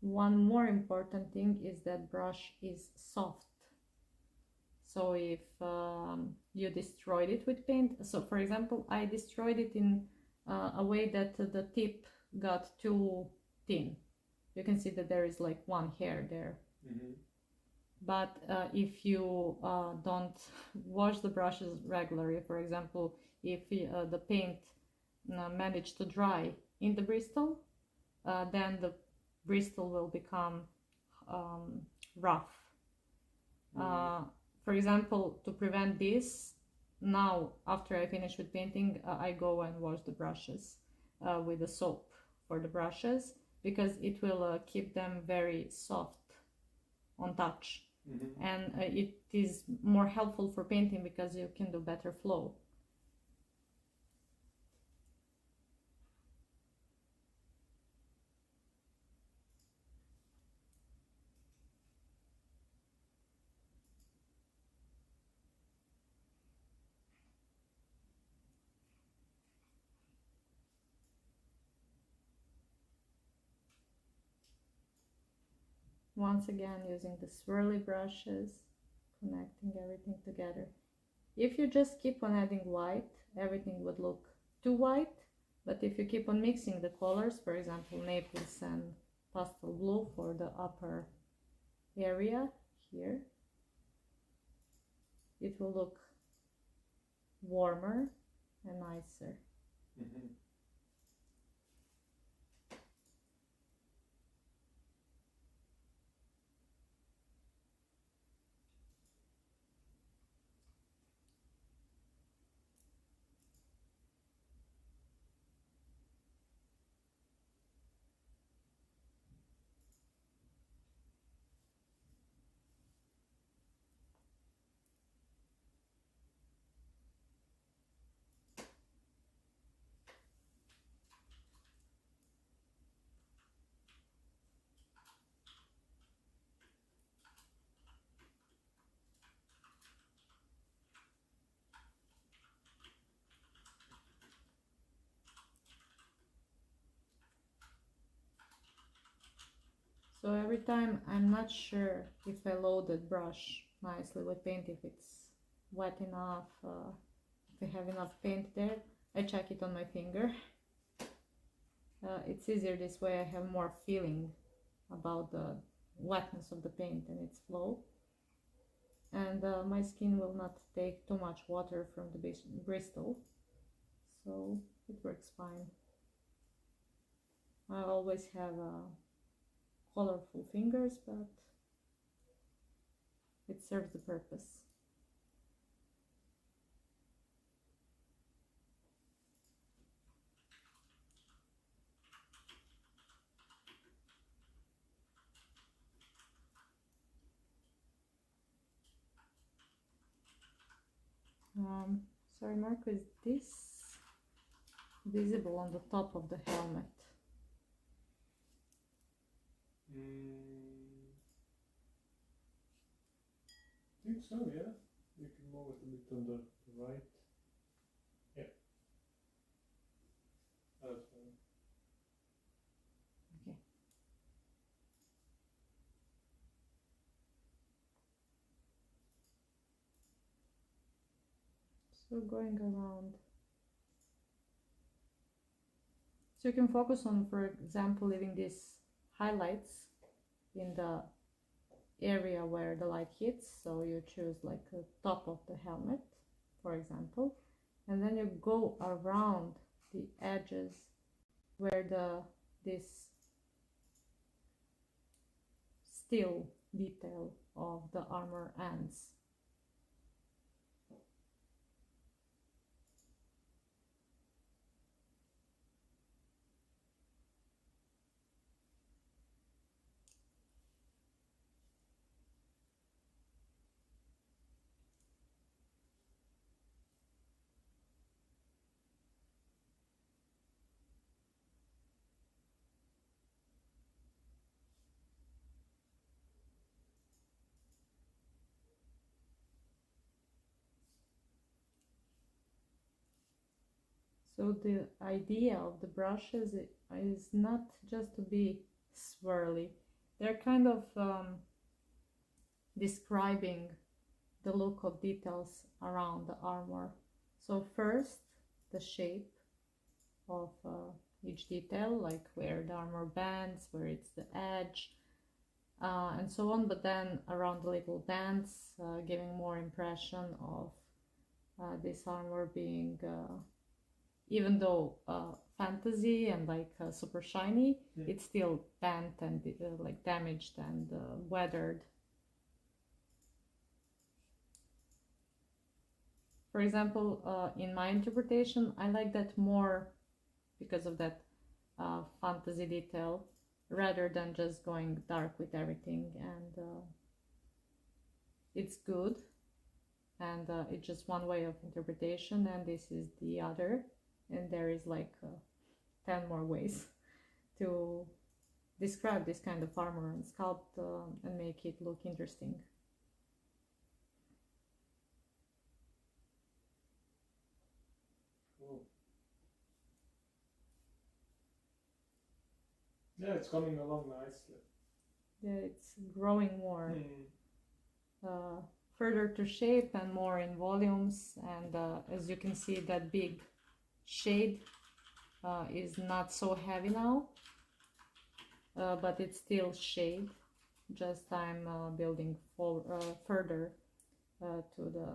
One more important thing is that brush is soft. So if you destroyed it with paint, so for example, I destroyed it in a way that the tip got too thin. You can see that there is like one hair there. But if you don't wash the brushes regularly, for example, if the paint managed to dry in the bristle, then the bristle will become rough. For example, to prevent this, now after I finish with painting, I go and wash the brushes with the soap for the brushes, because it will keep them very soft on touch. And it is more helpful for painting because you can do better flow. Once again, using the swirly brushes, connecting everything together. If you just keep on adding white, everything would look too white. But if you keep on mixing the colors, for example, Naples and pastel blue for the upper area here, it will look warmer and nicer. So every time I'm not sure if I load the brush nicely with paint, if it's wet enough, if I have enough paint there, I check it on my finger. It's easier this way, I have more feeling about the wetness of the paint and its flow. And my skin will not take too much water from the bristle, so it works fine. I always have colorful fingers, but it serves the purpose. Sorry, Marko, is this visible on the top of the helmet? I think so, yeah. You can move it a bit on the right. Yeah. That's fine. So going around. So you can focus on, for example, leaving these highlights in the area where the light hits. So you choose like the top of the helmet, for example, and then you go around the edges where this steel detail of the armor ends. So the idea of the brushes is not just to be swirly. They're kind of describing the look of details around the armor. So first, the shape of each detail, like where the armor bends, where it's the edge, and so on. But then around the little bands, giving more impression of this armor being even though fantasy and like super shiny, it's still bent and like damaged and weathered. For example, in my interpretation, I like that more because of that fantasy detail, rather than just going dark with everything. And it's good, and it's just one way of interpretation, and this is the other. And there is like 10 more ways to describe this kind of armor and sculpt and make it look interesting. Cool. Yeah, it's coming along nicely. Yeah, it's growing more further to shape and more in volumes. And as you can see, that big shade is not so heavy now, but it's still shade, just I'm building further to the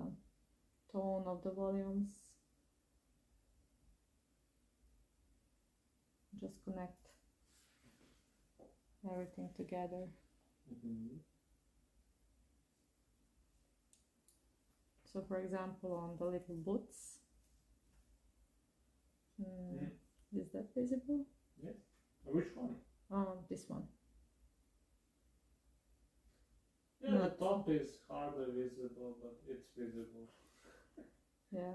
tone of the volumes. Just connect everything together. So for example, on the little boots, is that visible? Yes. Which one? This one. Yeah, the top is hardly visible, but it's visible. Yeah.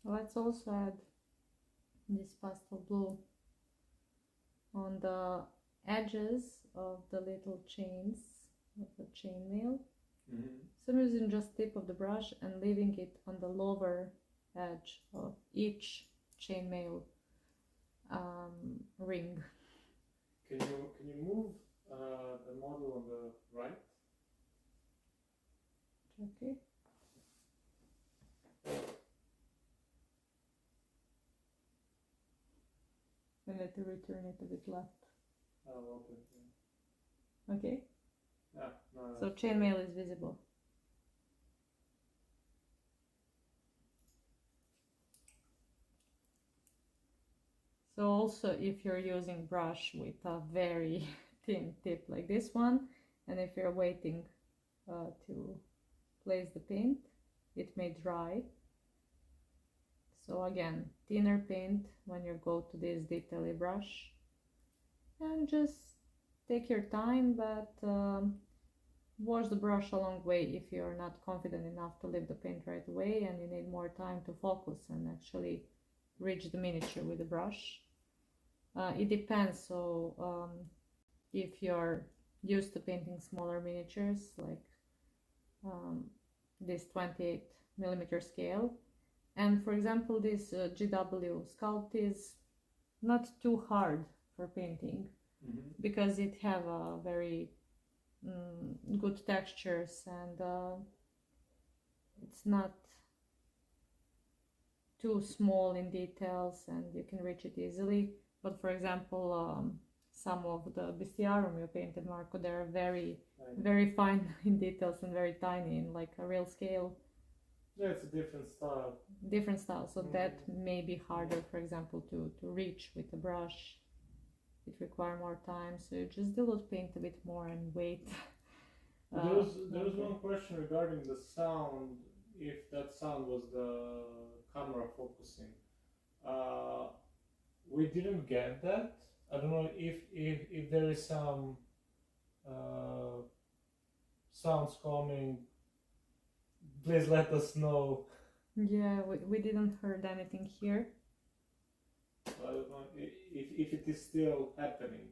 Let's also add this pastel blue on the edges of the little chains of the chainmail. So I'm using just tip of the brush and leaving it on the lower edge of each chainmail ring. Can you move the model on the right? Okay. And let me return it a bit left. Oh, okay. Okay. Yeah. No, So chainmail is visible. So also if you're using brush with a very thin tip like this one, and if you're waiting to place the paint, it may dry. So again, thinner paint when you go to this detail brush, and just take your time, but wash the brush a long way if you're not confident enough to leave the paint right away and you need more time to focus and actually reach the miniature with the brush. It depends. So if you're used to painting smaller miniatures, like this 28mm scale, and for example this GW sculpt is not too hard for painting, because it have a very good textures, and it's not too small in details and you can reach it easily. But for example, some of the bestiarum you painted, Marko, they're very fine in details and very tiny in like a real scale. Yeah, it's a different style. So that may be harder, for example, to reach with the brush. It requires more time, so you just dilute paint a bit more and wait. There was one question regarding the sound, if that sound was the camera focusing. We didn't get that. I don't know if there is some sounds coming. Please let us know. Yeah, we didn't heard anything here. I don't know if it is still happening.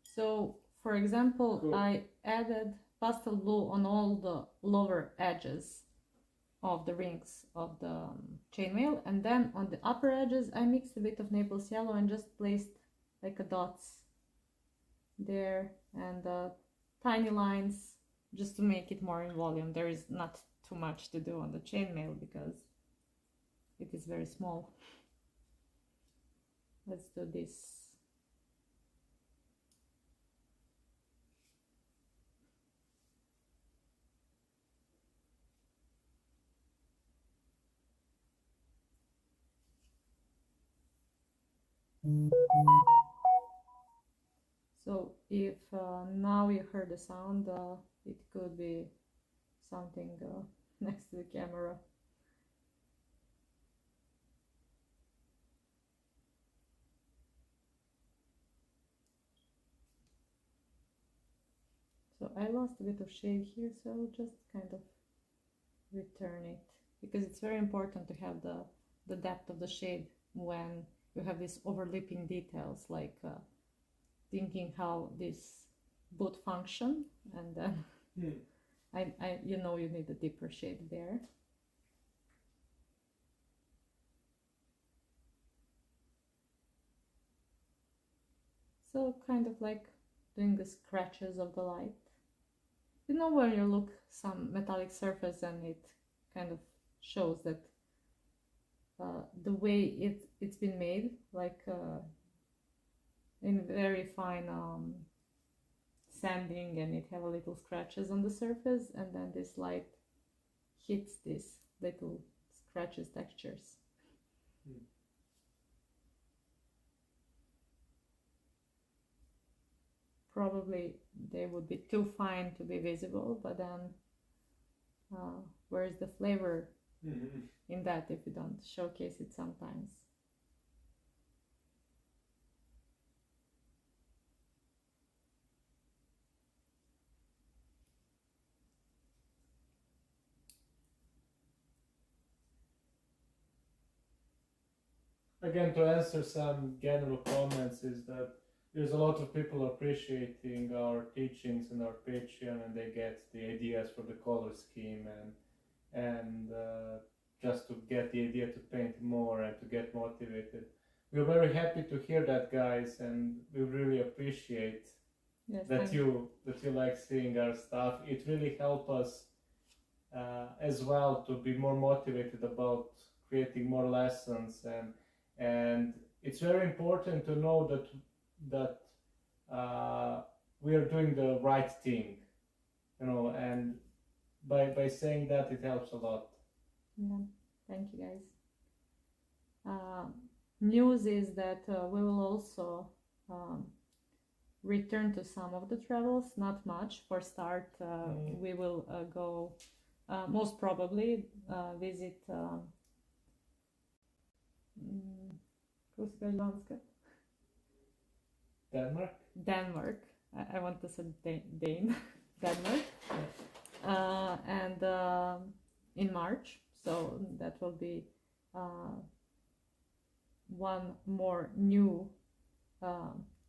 So, for example, Cool. I added pastel blue on all the lower edges of the rings of the chainmail, and then on the upper edges I mixed a bit of Naples yellow and just placed like a dots there and tiny lines just to make it more in volume. There is not too much to do on the chainmail because it is very small. Let's do this. So if now you heard the sound, it could be something next to the camera. So I lost a bit of shade here, so I'll just kind of return it, because it's very important to have the depth of the shade when you have these overlapping details, like thinking how this boot function, and then you know you need a deeper shade there. So kind of like doing the scratches of the light. You know, when you look some metallic surface and it kind of shows that the way it's been made, like in very fine sanding, and it have a little scratches on the surface, and then this light hits these little scratches textures. Probably they would be too fine to be visible, but then where's the flavor in that if you don't showcase it sometimes? Again, to answer some general comments, is that there's a lot of people appreciating our teachings and our Patreon, and they get the ideas for the color scheme and just to get the idea to paint more and to get motivated. We're very happy to hear that, guys, and we really appreciate that you like seeing our stuff. It really helps us as well to be more motivated about creating more lessons, and it's very important to know that we are doing the right thing. you know, and by saying that, it helps a lot. Yeah, thank you guys. News is that we will also return to some of the travels, not much. For start, we will go most probably visit Cvetanovski. Denmark. I want to say Dane. Denmark. And in March, so that will be one more new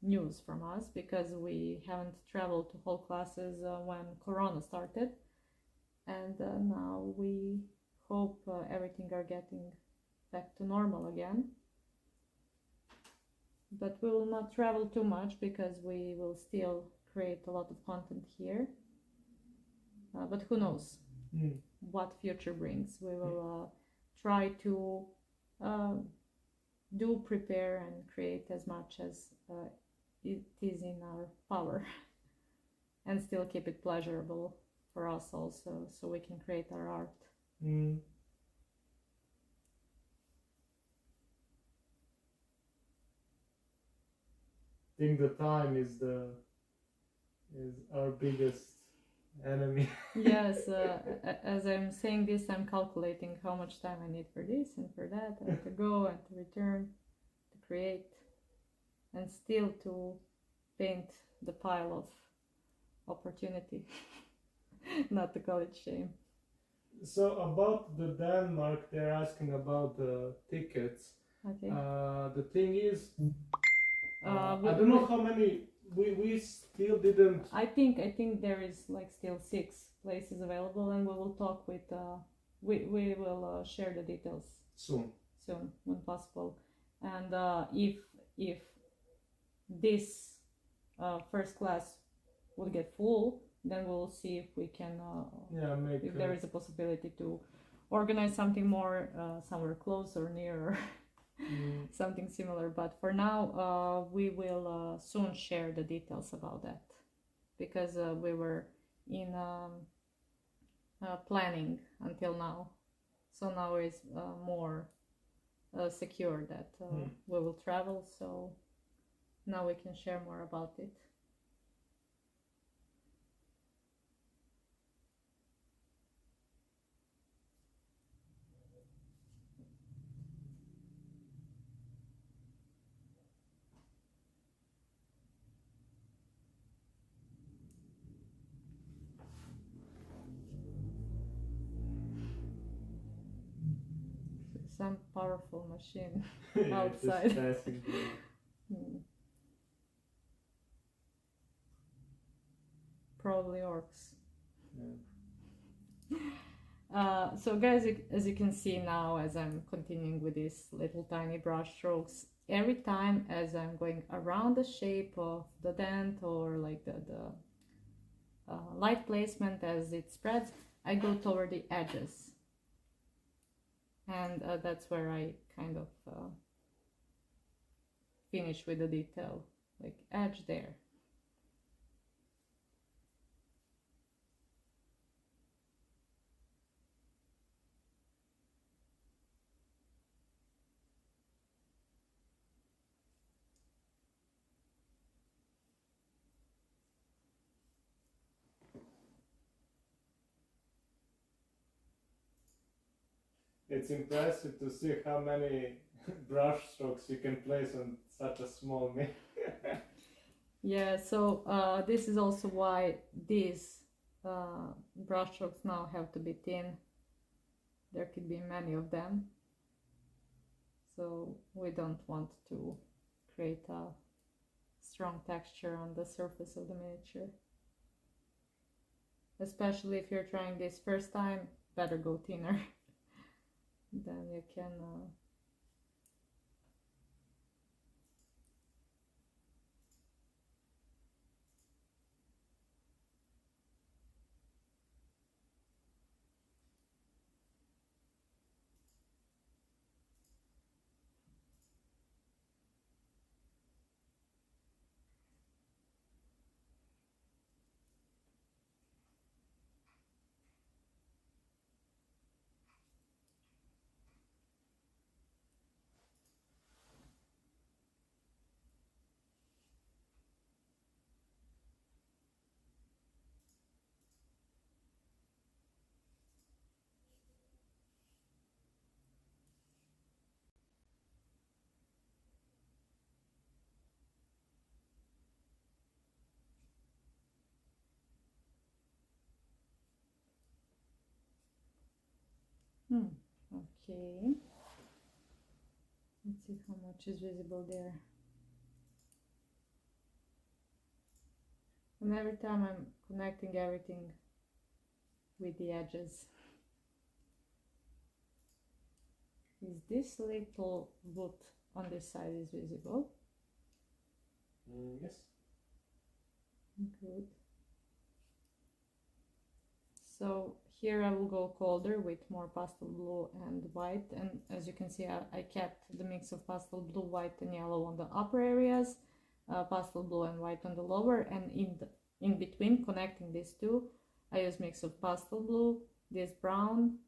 news from us, because we haven't traveled to whole classes when Corona started, and now we hope everything are getting back to normal again. But we will not travel too much because we will still create a lot of content here. But who knows what future brings. We will try to prepare and create as much as it is in our power, and still keep it pleasurable for us also, so we can create our art. I think the time is our biggest enemy. Yes, as I'm saying this, I'm calculating how much time I need for this and for that, and to go and to return, to create, and still to paint the pile of opportunity, not to call it shame. So about the Denmark, they're asking about the tickets. Okay. The thing is, I don't know how many. We still didn't. I think there is like still 6 places available, and we will talk with. We will share the details soon when possible. And if this first class will get full, then we'll see if we can. If there is a possibility to organize something more somewhere close or near. Something similar, but for now we will soon share the details about that, because we were in planning until now, so now it's more secure that we will travel, so now we can share more about it. Some powerful machine outside. Probably orcs. So guys, as you can see now, as I'm continuing with these little tiny brush strokes, every time as I'm going around the shape of the dent, or like the light placement as it spreads, I go toward the edges. And that's where I kind of finish with the detail, like edge there. It's impressive to see how many brush strokes you can place on such a small mirror. Yeah, so this is also why these brush strokes now have to be thin. There could be many of them, so we don't want to create a strong texture on the surface of the miniature. Especially if you're trying this first time, better go thinner. Then you can Okay. Let's see how much is visible there. And every time I'm connecting everything with the edges. Is this little boot on this side is visible? Yes. Good. So here I will go colder with more pastel blue and white, and as you can see I kept the mix of pastel blue, white and yellow on the upper areas, pastel blue and white on the lower, and in between, connecting these two, I use mix of pastel blue, this brown,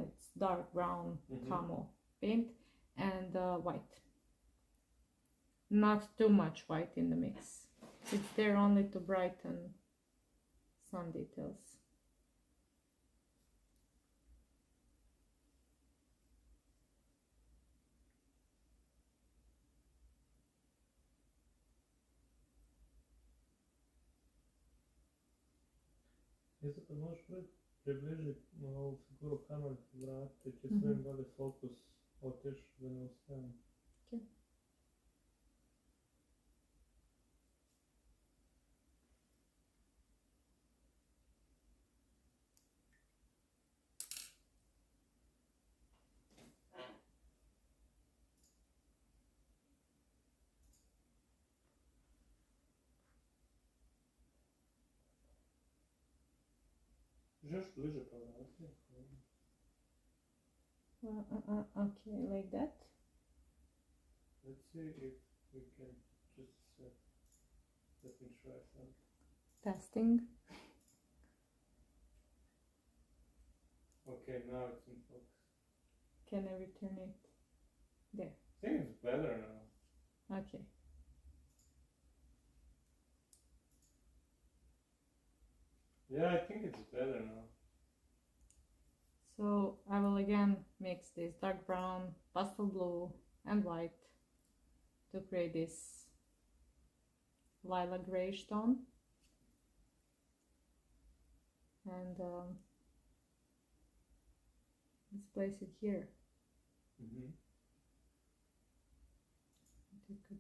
it's dark brown camo paint, and white. Not too much white in the mix. It's there only to brighten some details. Если можешь приближить малу фигуру камеры, врати, че свим дали фокус, отиш да не успеем. Okay. Just bliže povrati. Okay, like that. Let's see if we can just let me try some. Testing. Okay, now it's in focus. Can I return it? There. I think it's better now. Okay. Yeah, I think it's better now. So I will again mix this dark brown, pastel blue and white to create this lilac grayish tone. And let's place it here.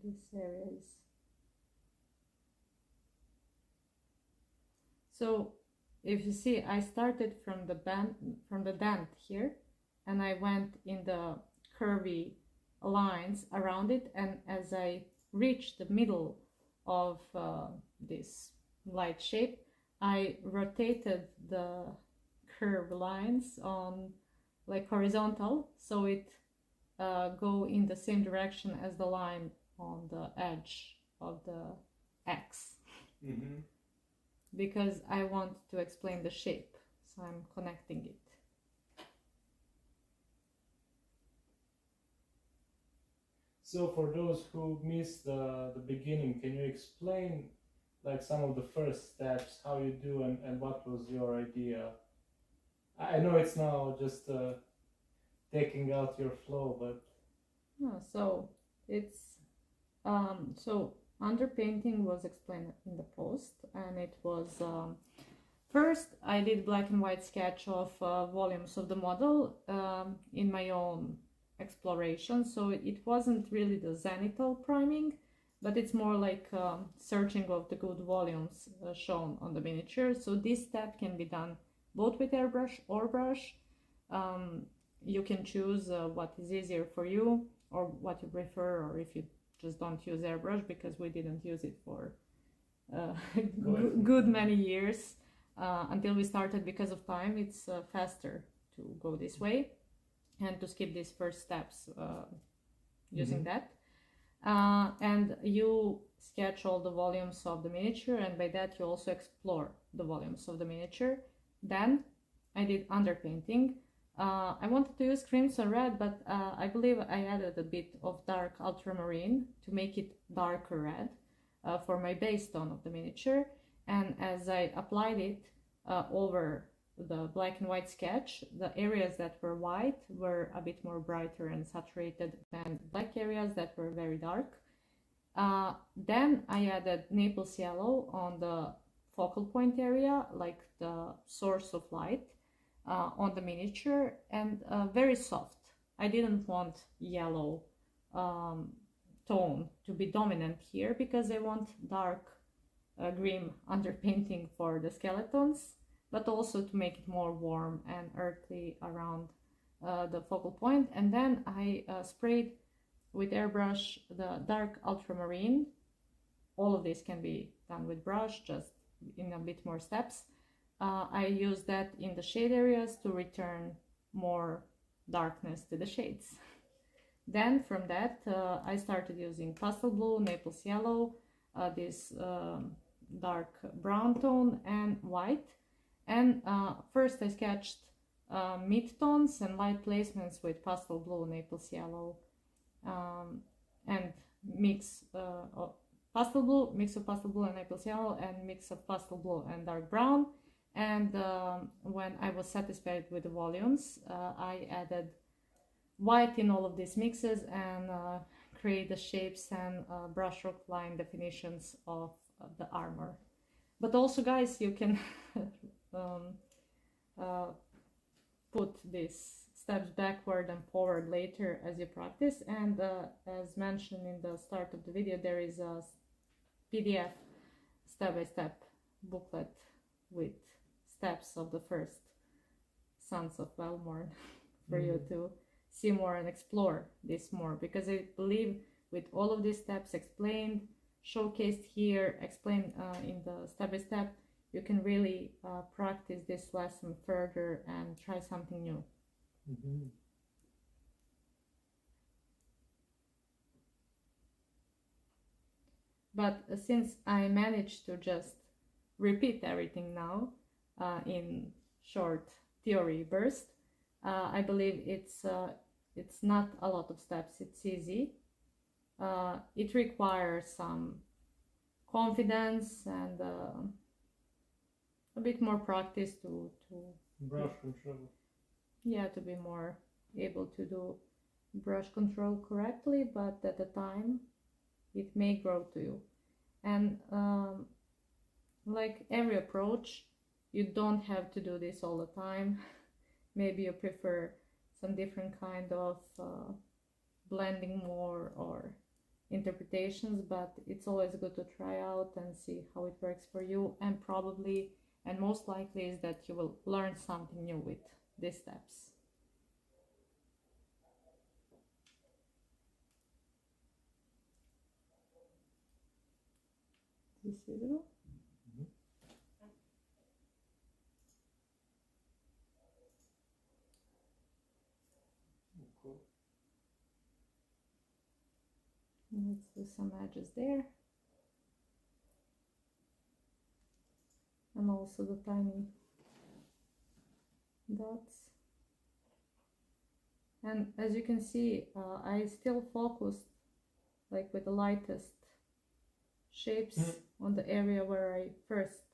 This area is. So if you see, I started from the dent here, and I went in the curvy lines around it, and as I reached the middle of this light shape, I rotated the curved lines on like horizontal, so it go in the same direction as the line on the edge of the X. Because I want to explain the shape, so I'm connecting it. So for those who missed the beginning, can you explain like some of the first steps, how you do and what was your idea? I know it's now just taking out your flow, but... No, so it's... so underpainting was explained in the post, and it was first I did black and white sketch of volumes of the model in my own exploration, so it wasn't really the zenithal priming, but it's more like searching of the good volumes shown on the miniature. So this step can be done both with airbrush or brush. You can choose what is easier for you or what you prefer, or if you just don't use airbrush, because we didn't use it for good many years until we started. Because of time, it's faster to go this way and to skip these first steps using that. And you sketch all the volumes of the miniature, and by that you also explore the volumes of the miniature. Then I did underpainting. I wanted to use crimson red, but I believe I added a bit of dark ultramarine to make it darker red for my base tone of the miniature. And as I applied it over the black and white sketch, the areas that were white were a bit more brighter and saturated than black areas that were very dark. Then I added Naples yellow on the focal point area, like the source of light. on the miniature, and very soft. I didn't want yellow tone to be dominant here because I want dark green underpainting for the skeletons, but also to make it more warm and earthy around the focal point. And then I sprayed with airbrush the dark ultramarine. All of this can be done with brush, just in a bit more steps. I use that in the shade areas to return more darkness to the shades. Then from that I started using pastel blue, Naples yellow, this dark brown tone, and white. And first I sketched mid-tones and light placements with pastel blue, Naples yellow, and mix of pastel blue, mix of pastel blue and Naples yellow, and mix of pastel blue and dark brown. And when I was satisfied with the volumes, I added white in all of these mixes and create the shapes and brushstroke line definitions of the armor. But also, guys, you can put these steps backward and forward later as you practice. And as mentioned in the start of the video, there is a PDF step-by-step booklet with steps of the first Sons of Valmorn for you to see more and explore this more, because I believe with all of these steps explained, showcased here, explained in the step-by-step, you can really practice this lesson further and try something new. But since I managed to just repeat everything now in short theory burst, I believe it's not a lot of steps. It's easy. It requires some confidence and a bit more practice to brush control. Yeah, to be more able to do brush control correctly, but at the time it may grow to you. And like every approach, you don't have to do this all the time. Maybe you prefer some different kind of blending more or interpretations, but it's always good to try out and see how it works for you. And probably, and most likely, is that you will learn something new with these steps. Is this visible? Let's do some edges there. And also the tiny dots. And as you can see, I still focused like with the lightest shapes on the area where I first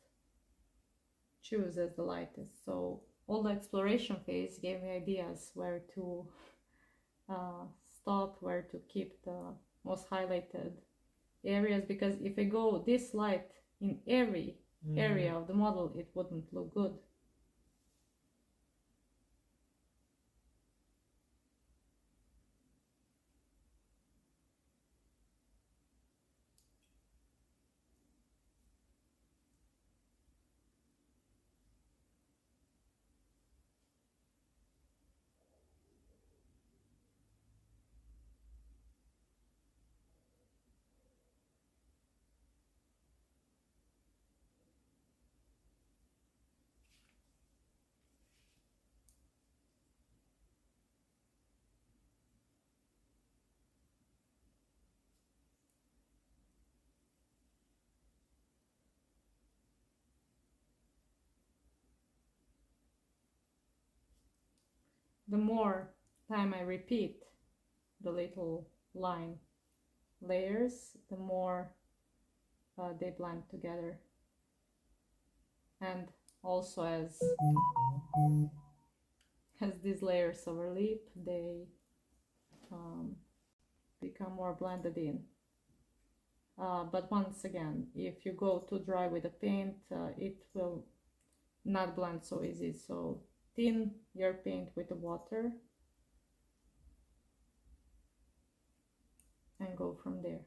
choose as the lightest. So all the exploration phase gave me ideas where to stop, where to keep the most highlighted areas, because if I go this light in every area of the model, it wouldn't look good. The more time I repeat the little line layers, the more they blend together. And also as these layers overlap, they become more blended in. But once again, if you go too dry with the paint, it will not blend so easy. So thin your paint with the water and go from there.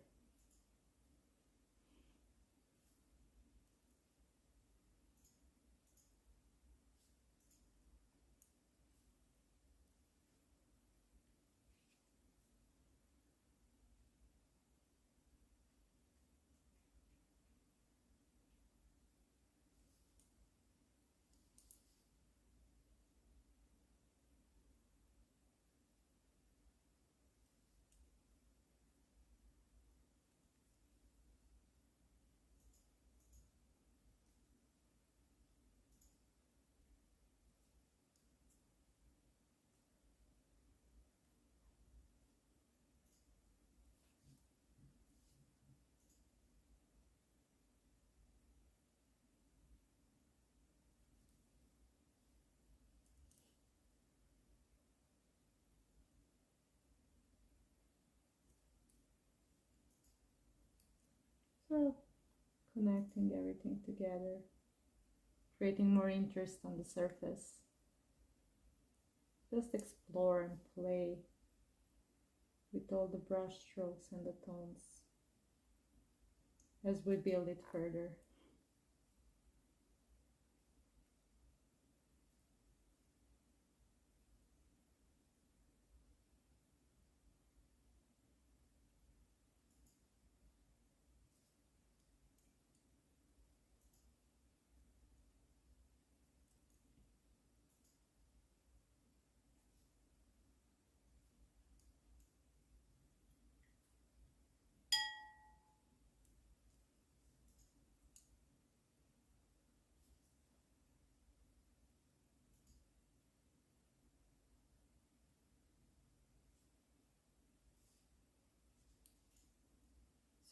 So connecting everything together, creating more interest on the surface. Just explore and play with all the brush strokes and the tones as we build it further.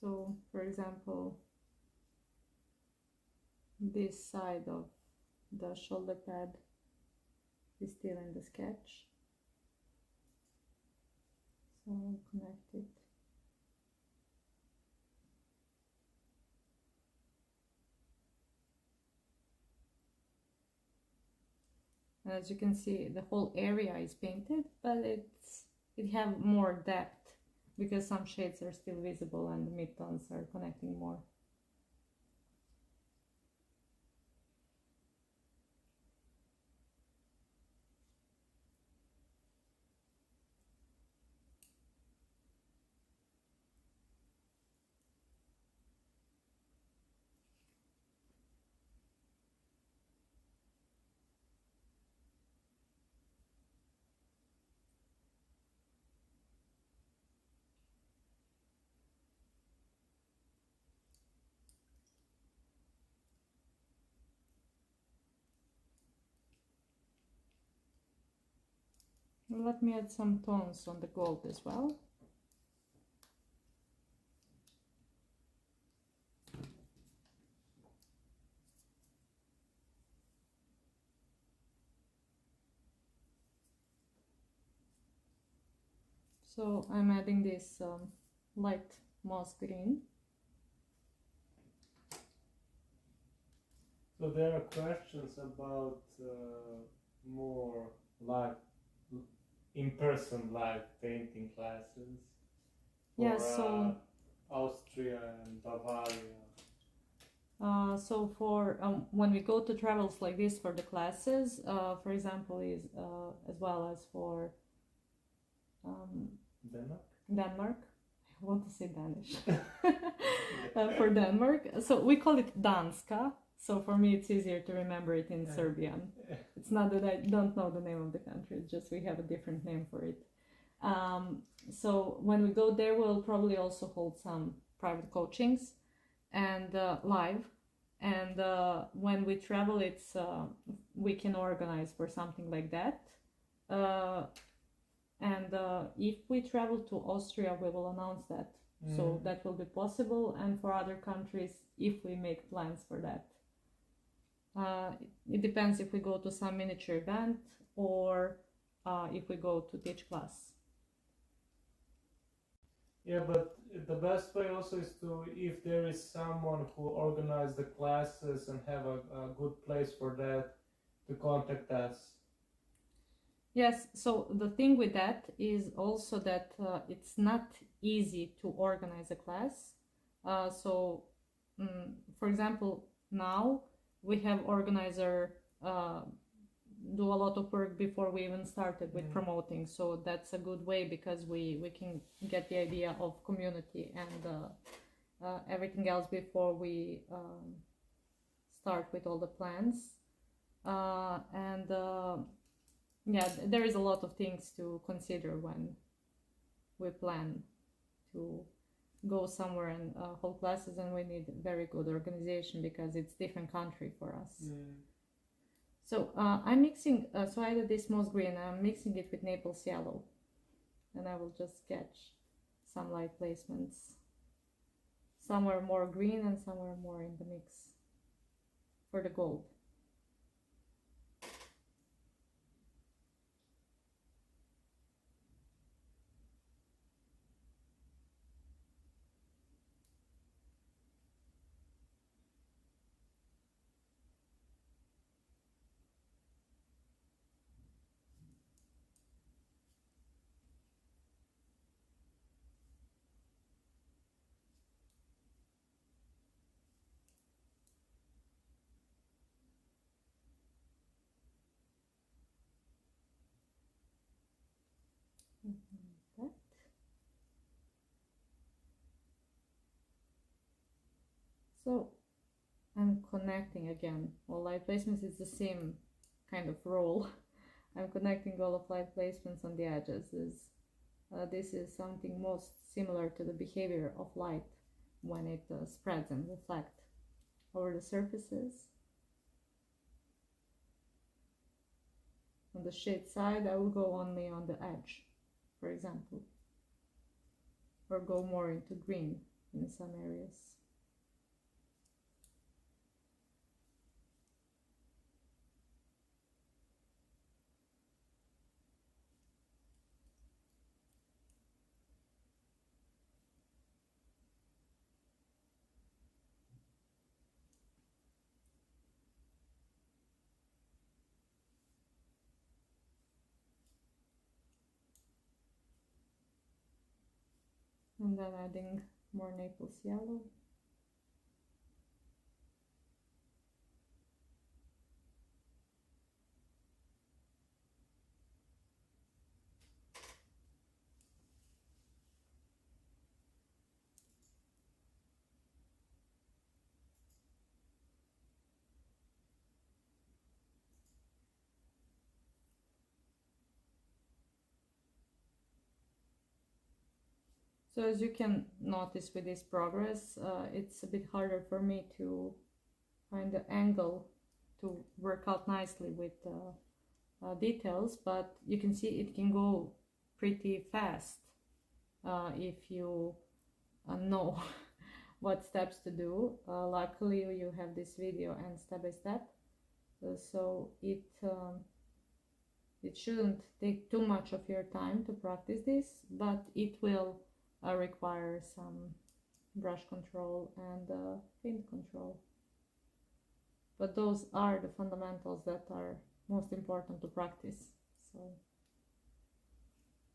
So, for example, this side of the shoulder pad is still in the sketch. So I'll connect it. And as you can see, the whole area is painted, but it have more depth because some shades are still visible and the midtones are connecting more. Let me add some tones on the gold as well. So I'm adding this light moss green. So there are questions about more live, in-person live painting classes for Yeah, so Austria and Bavaria. So for when we go to travels like this for the classes, for example, is as well as for Denmark. I want to say Danish. For Denmark, so we call it Danska. So for me, it's easier to remember it in Serbian. It's not that I don't know the name of the country; it's just we have a different name for it. So when we go there, we'll probably also hold some private coachings and live. And when we travel, it's we can organize for something like that. And if we travel to Austria, we will announce that. So that will be possible. And for other countries, if we make plans for that. It depends if we go to some miniature event or if we go to teach class. Yeah, but the best way also is to, if there is someone who organizes the classes and have a good place for that, to contact us. Yes, so the thing with that is also that it's not easy to organize a class. For example, now we have organizer do a lot of work before we even started with promoting. So that's a good way because we can get the idea of community and everything else before we start with all the plans. Yeah, there is a lot of things to consider when we plan to go somewhere and hold classes, and we need very good organization because it's different country for us. So I'm mixing, so I added this moss green, I'm mixing it with Naples yellow, and I will just sketch some light placements. Somewhere more green and somewhere more in the mix for the gold. That. So I'm connecting again. All light placements is the same kind of role. I'm connecting all of light placements on the edges. This is something most similar to the behavior of light when it spreads and reflects over the surfaces. On the shade side, I will go only on the edge, for example, or go more into green in some areas. And then adding more Naples yellow. So as you can notice with this progress, it's a bit harder for me to find the angle to work out nicely with details, but you can see it can go pretty fast if you know what steps to do. Luckily you have this video and step by step, so it shouldn't take too much of your time to practice this, but it will require some brush control and paint control. But those are the fundamentals that are most important to practice, so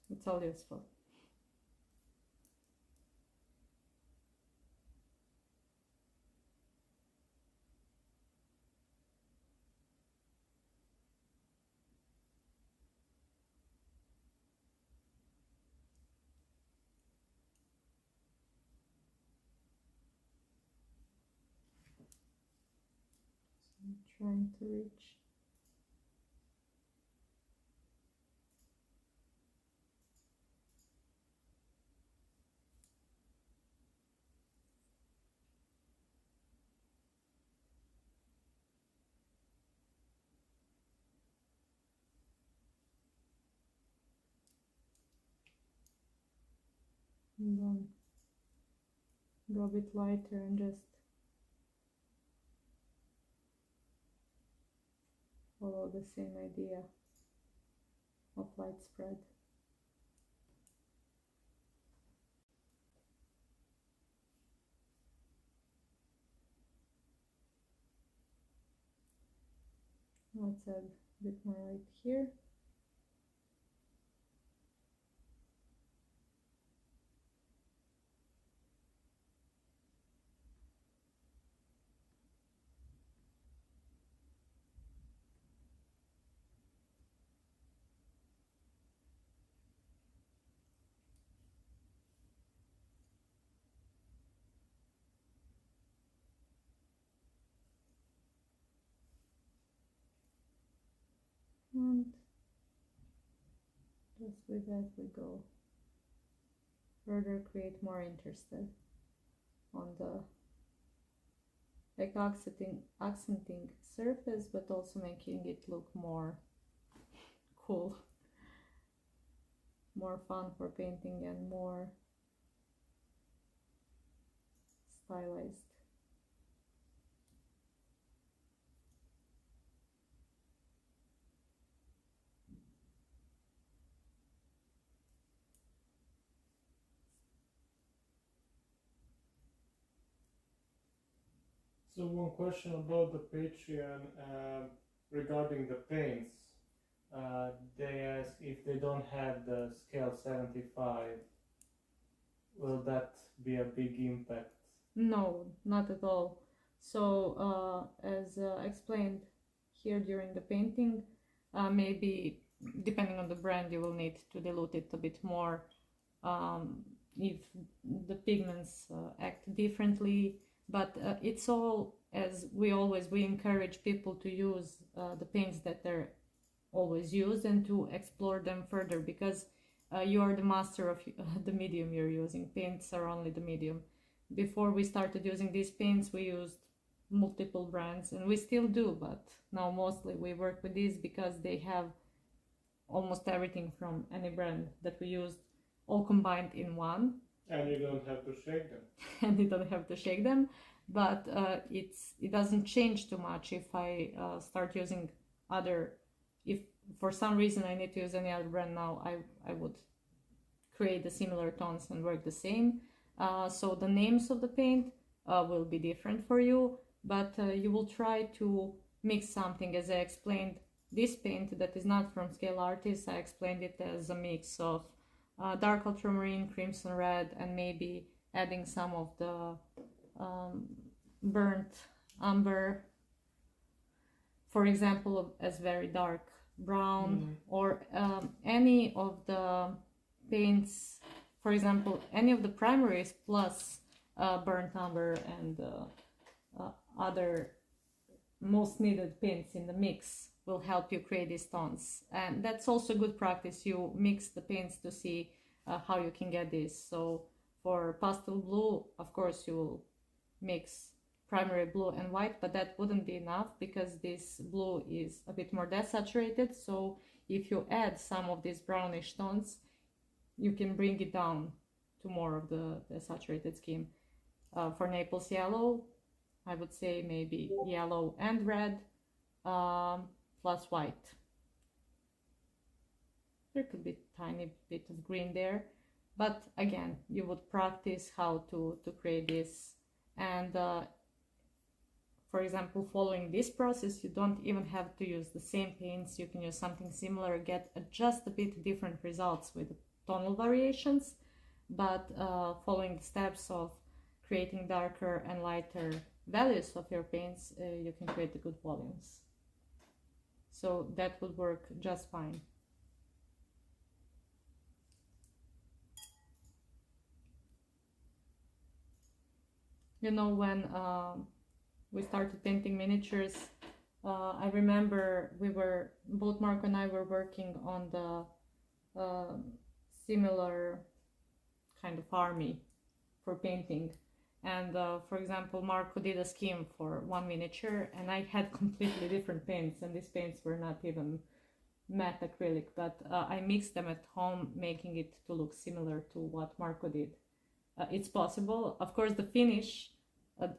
it's all useful. I'm trying to reach. And then go a bit lighter and just follow the same idea of light spread. Let's add a bit more light here. and just with that we go further, create more interested on the like accenting surface, but also making it look more cool, more fun for painting and more stylized. So one question about the Patreon regarding the paints. They ask if they don't have the scale 75, will that be a big impact? No, not at all. So as explained here during the painting, maybe depending on the brand you will need to dilute it a bit more if the pigments act differently, but it's all, as we encourage people to use the paints that they're always used and to explore them further, because you are the master of the medium you're using. Paints are only the medium. Before we started using these paints, we used multiple brands, and we still do, but now mostly we work with these because they have almost everything from any brand that we used all combined in one. And you don't have to shake them. And you don't have to shake them, but it doesn't change too much if I start using other. If for some reason I need to use any other brand now, I would create the similar tones and work the same. So the names of the paint will be different for you, but you will try to mix something. As I explained, this paint that is not from Scale Artists, I explained it as a mix of dark ultramarine, crimson red, and maybe adding some of the burnt umber, for example, as very dark brown, or any of the paints, for example, any of the primaries plus burnt umber and other most needed paints in the mix will help you create these tones. And that's also good practice. You mix the paints to see how you can get this. So for pastel blue, of course, you will mix primary blue and white, but that wouldn't be enough because this blue is a bit more desaturated. So if you add some of these brownish tones, you can bring it down to more of the saturated scheme. For Naples yellow, I would say maybe yellow and red plus white. There could be a tiny bit of green there, but again, you would practice how to create this. And for example, following this process, you don't even have to use the same paints. You can use something similar, get just a bit different results with tonal variations, but following the steps of creating darker and lighter values of your paints, you can create the good volumes. So that would work just fine. You know, when we started painting miniatures, I remember both Marko and I were working on the similar kind of army for painting. And for example, Marko did a scheme for one miniature, and I had completely different paints, and these paints were not even matte acrylic, but I mixed them at home, making it to look similar to what Marko did. It's possible. Of course, the finish,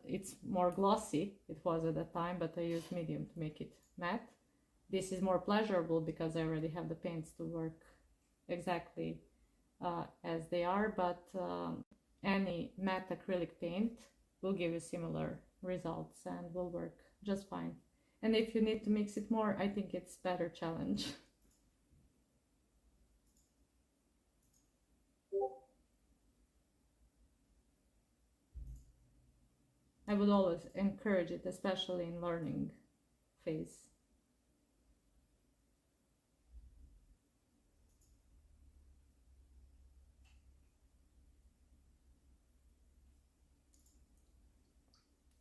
it's more glossy, it was at that time, but I used medium to make it matte. This is more pleasurable because I already have the paints to work exactly as they are, but any matte acrylic paint will give you similar results and will work just fine. And if you need to mix it more, I think it's better challenge. I would always encourage it, especially in learning phase.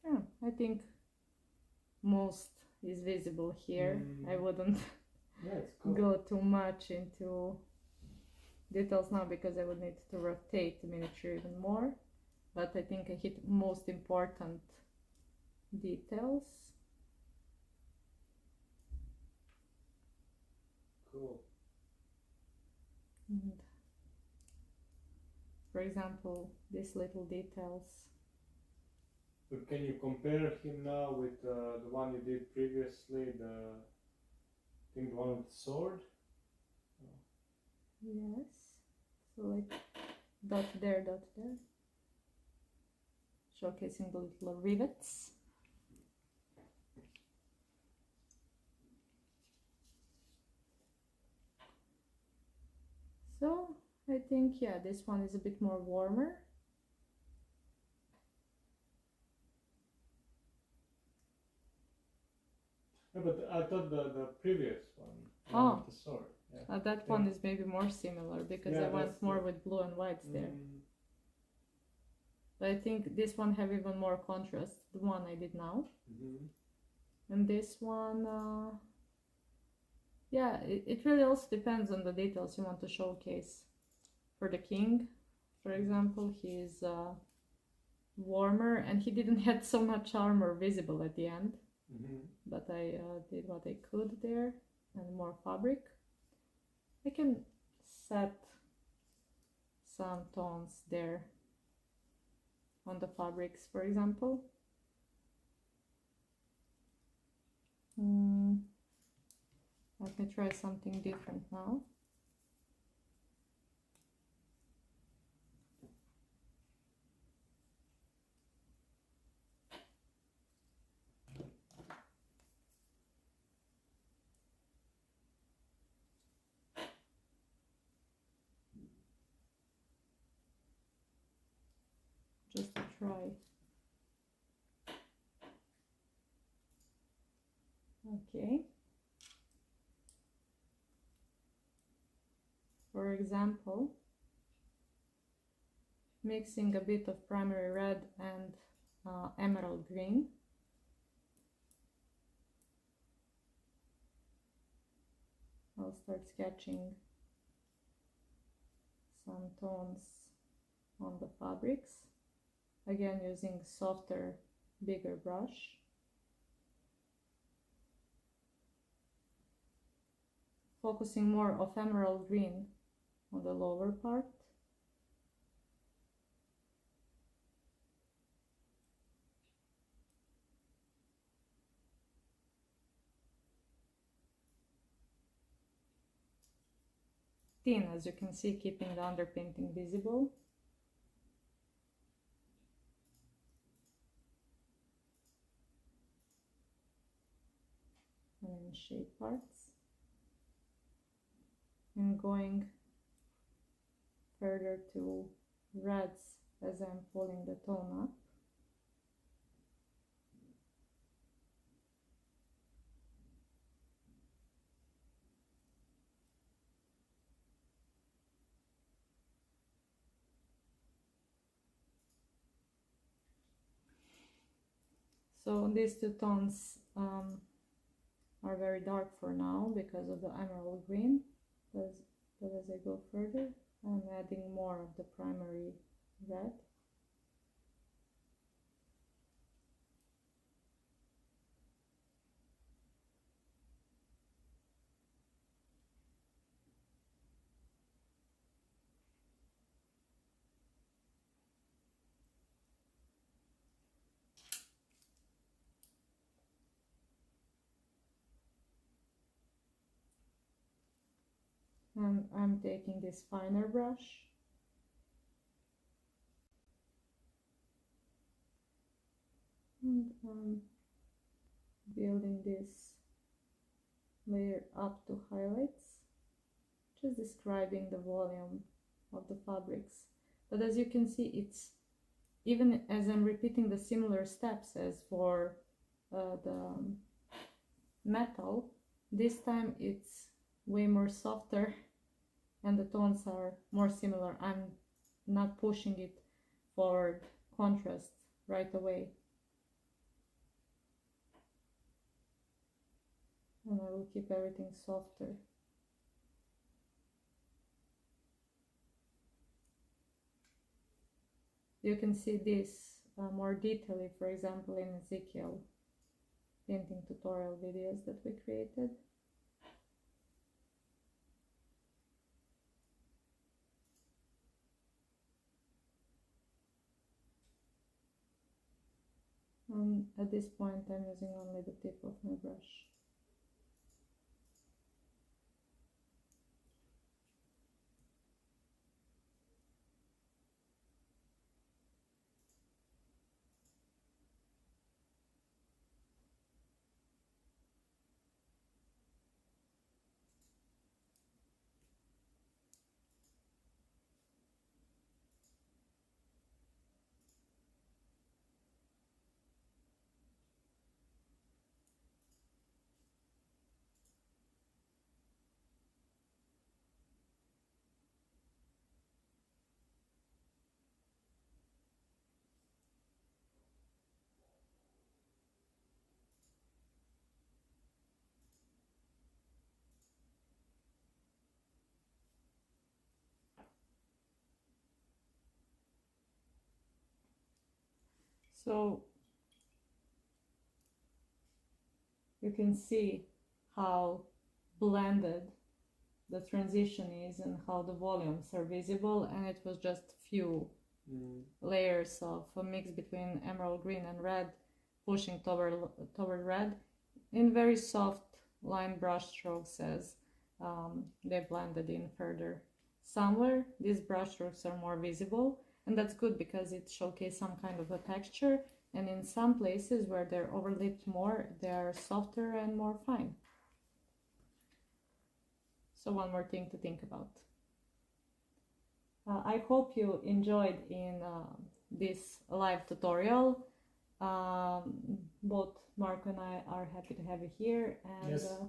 Yeah, I think most is visible here. I wouldn't Yeah, it's cool. go too much into details now because I would need to rotate the miniature even more. But I think I hit most important details. Cool. And for example, these little details. But can you compare him now with the one you did previously? I think the one with the sword. Yes. So like dot there, showcasing the little rivets. So I think, yeah, this one is a bit more warmer. No, but I thought the previous one with the sword. Yeah. That one is maybe more similar because Yeah, I went that's more the- with blue and whites there. But I think this one have even more contrast, the one I did now. And this one, yeah, it really also depends on the details you want to showcase. For the king, for example, he's warmer and he didn't have so much armor visible at the end. But I did what I could there, and more fabric. I can set some tones there on the fabrics, for example. Let me try something different now. Just to try. Okay. For example, mixing a bit of primary red and emerald green. I'll start sketching some tones on the fabrics, again using softer, bigger brush. Focusing more of emerald green on the lower part. Thin, as you can see, keeping the underpainting visible. And in shade parts. And going further to reds as I'm pulling the tone up. So these two tones are very dark for now because of the emerald green, but as I go further, I'm adding more of the primary red. And I'm taking this finer brush and I'm building this layer up to highlights, just describing the volume of the fabrics. But as you can see, it's even as I'm repeating the similar steps as for the metal, this time it's way more softer and the tones are more similar. I'm not pushing it for contrast right away. And I will keep everything softer. You can see this more detailedly, for example, in Ezekiel painting tutorial videos that we created. At this point I'm using only the tip of my brush. So you can see how blended the transition is and how the volumes are visible, and it was just few layers of a mix between emerald green and red pushing toward red in very soft line brush strokes as they blended in further. Somewhere these brush strokes are more visible, and that's good because it showcases some kind of a texture, and in some places where they're overlapped more, they are softer and more fine. So one more thing to think about. I hope you enjoyed in this live tutorial. Both Marko and I are happy to have you here, and Yes.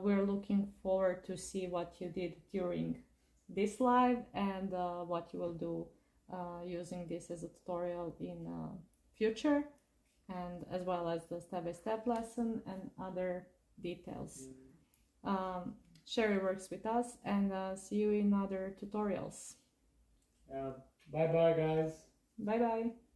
we're looking forward to see what you did during this live and what you will do using this as a tutorial in future, and as well as the step-by-step lesson and other details. Share your works with us, and see you in other tutorials. Bye bye, guys. Bye bye.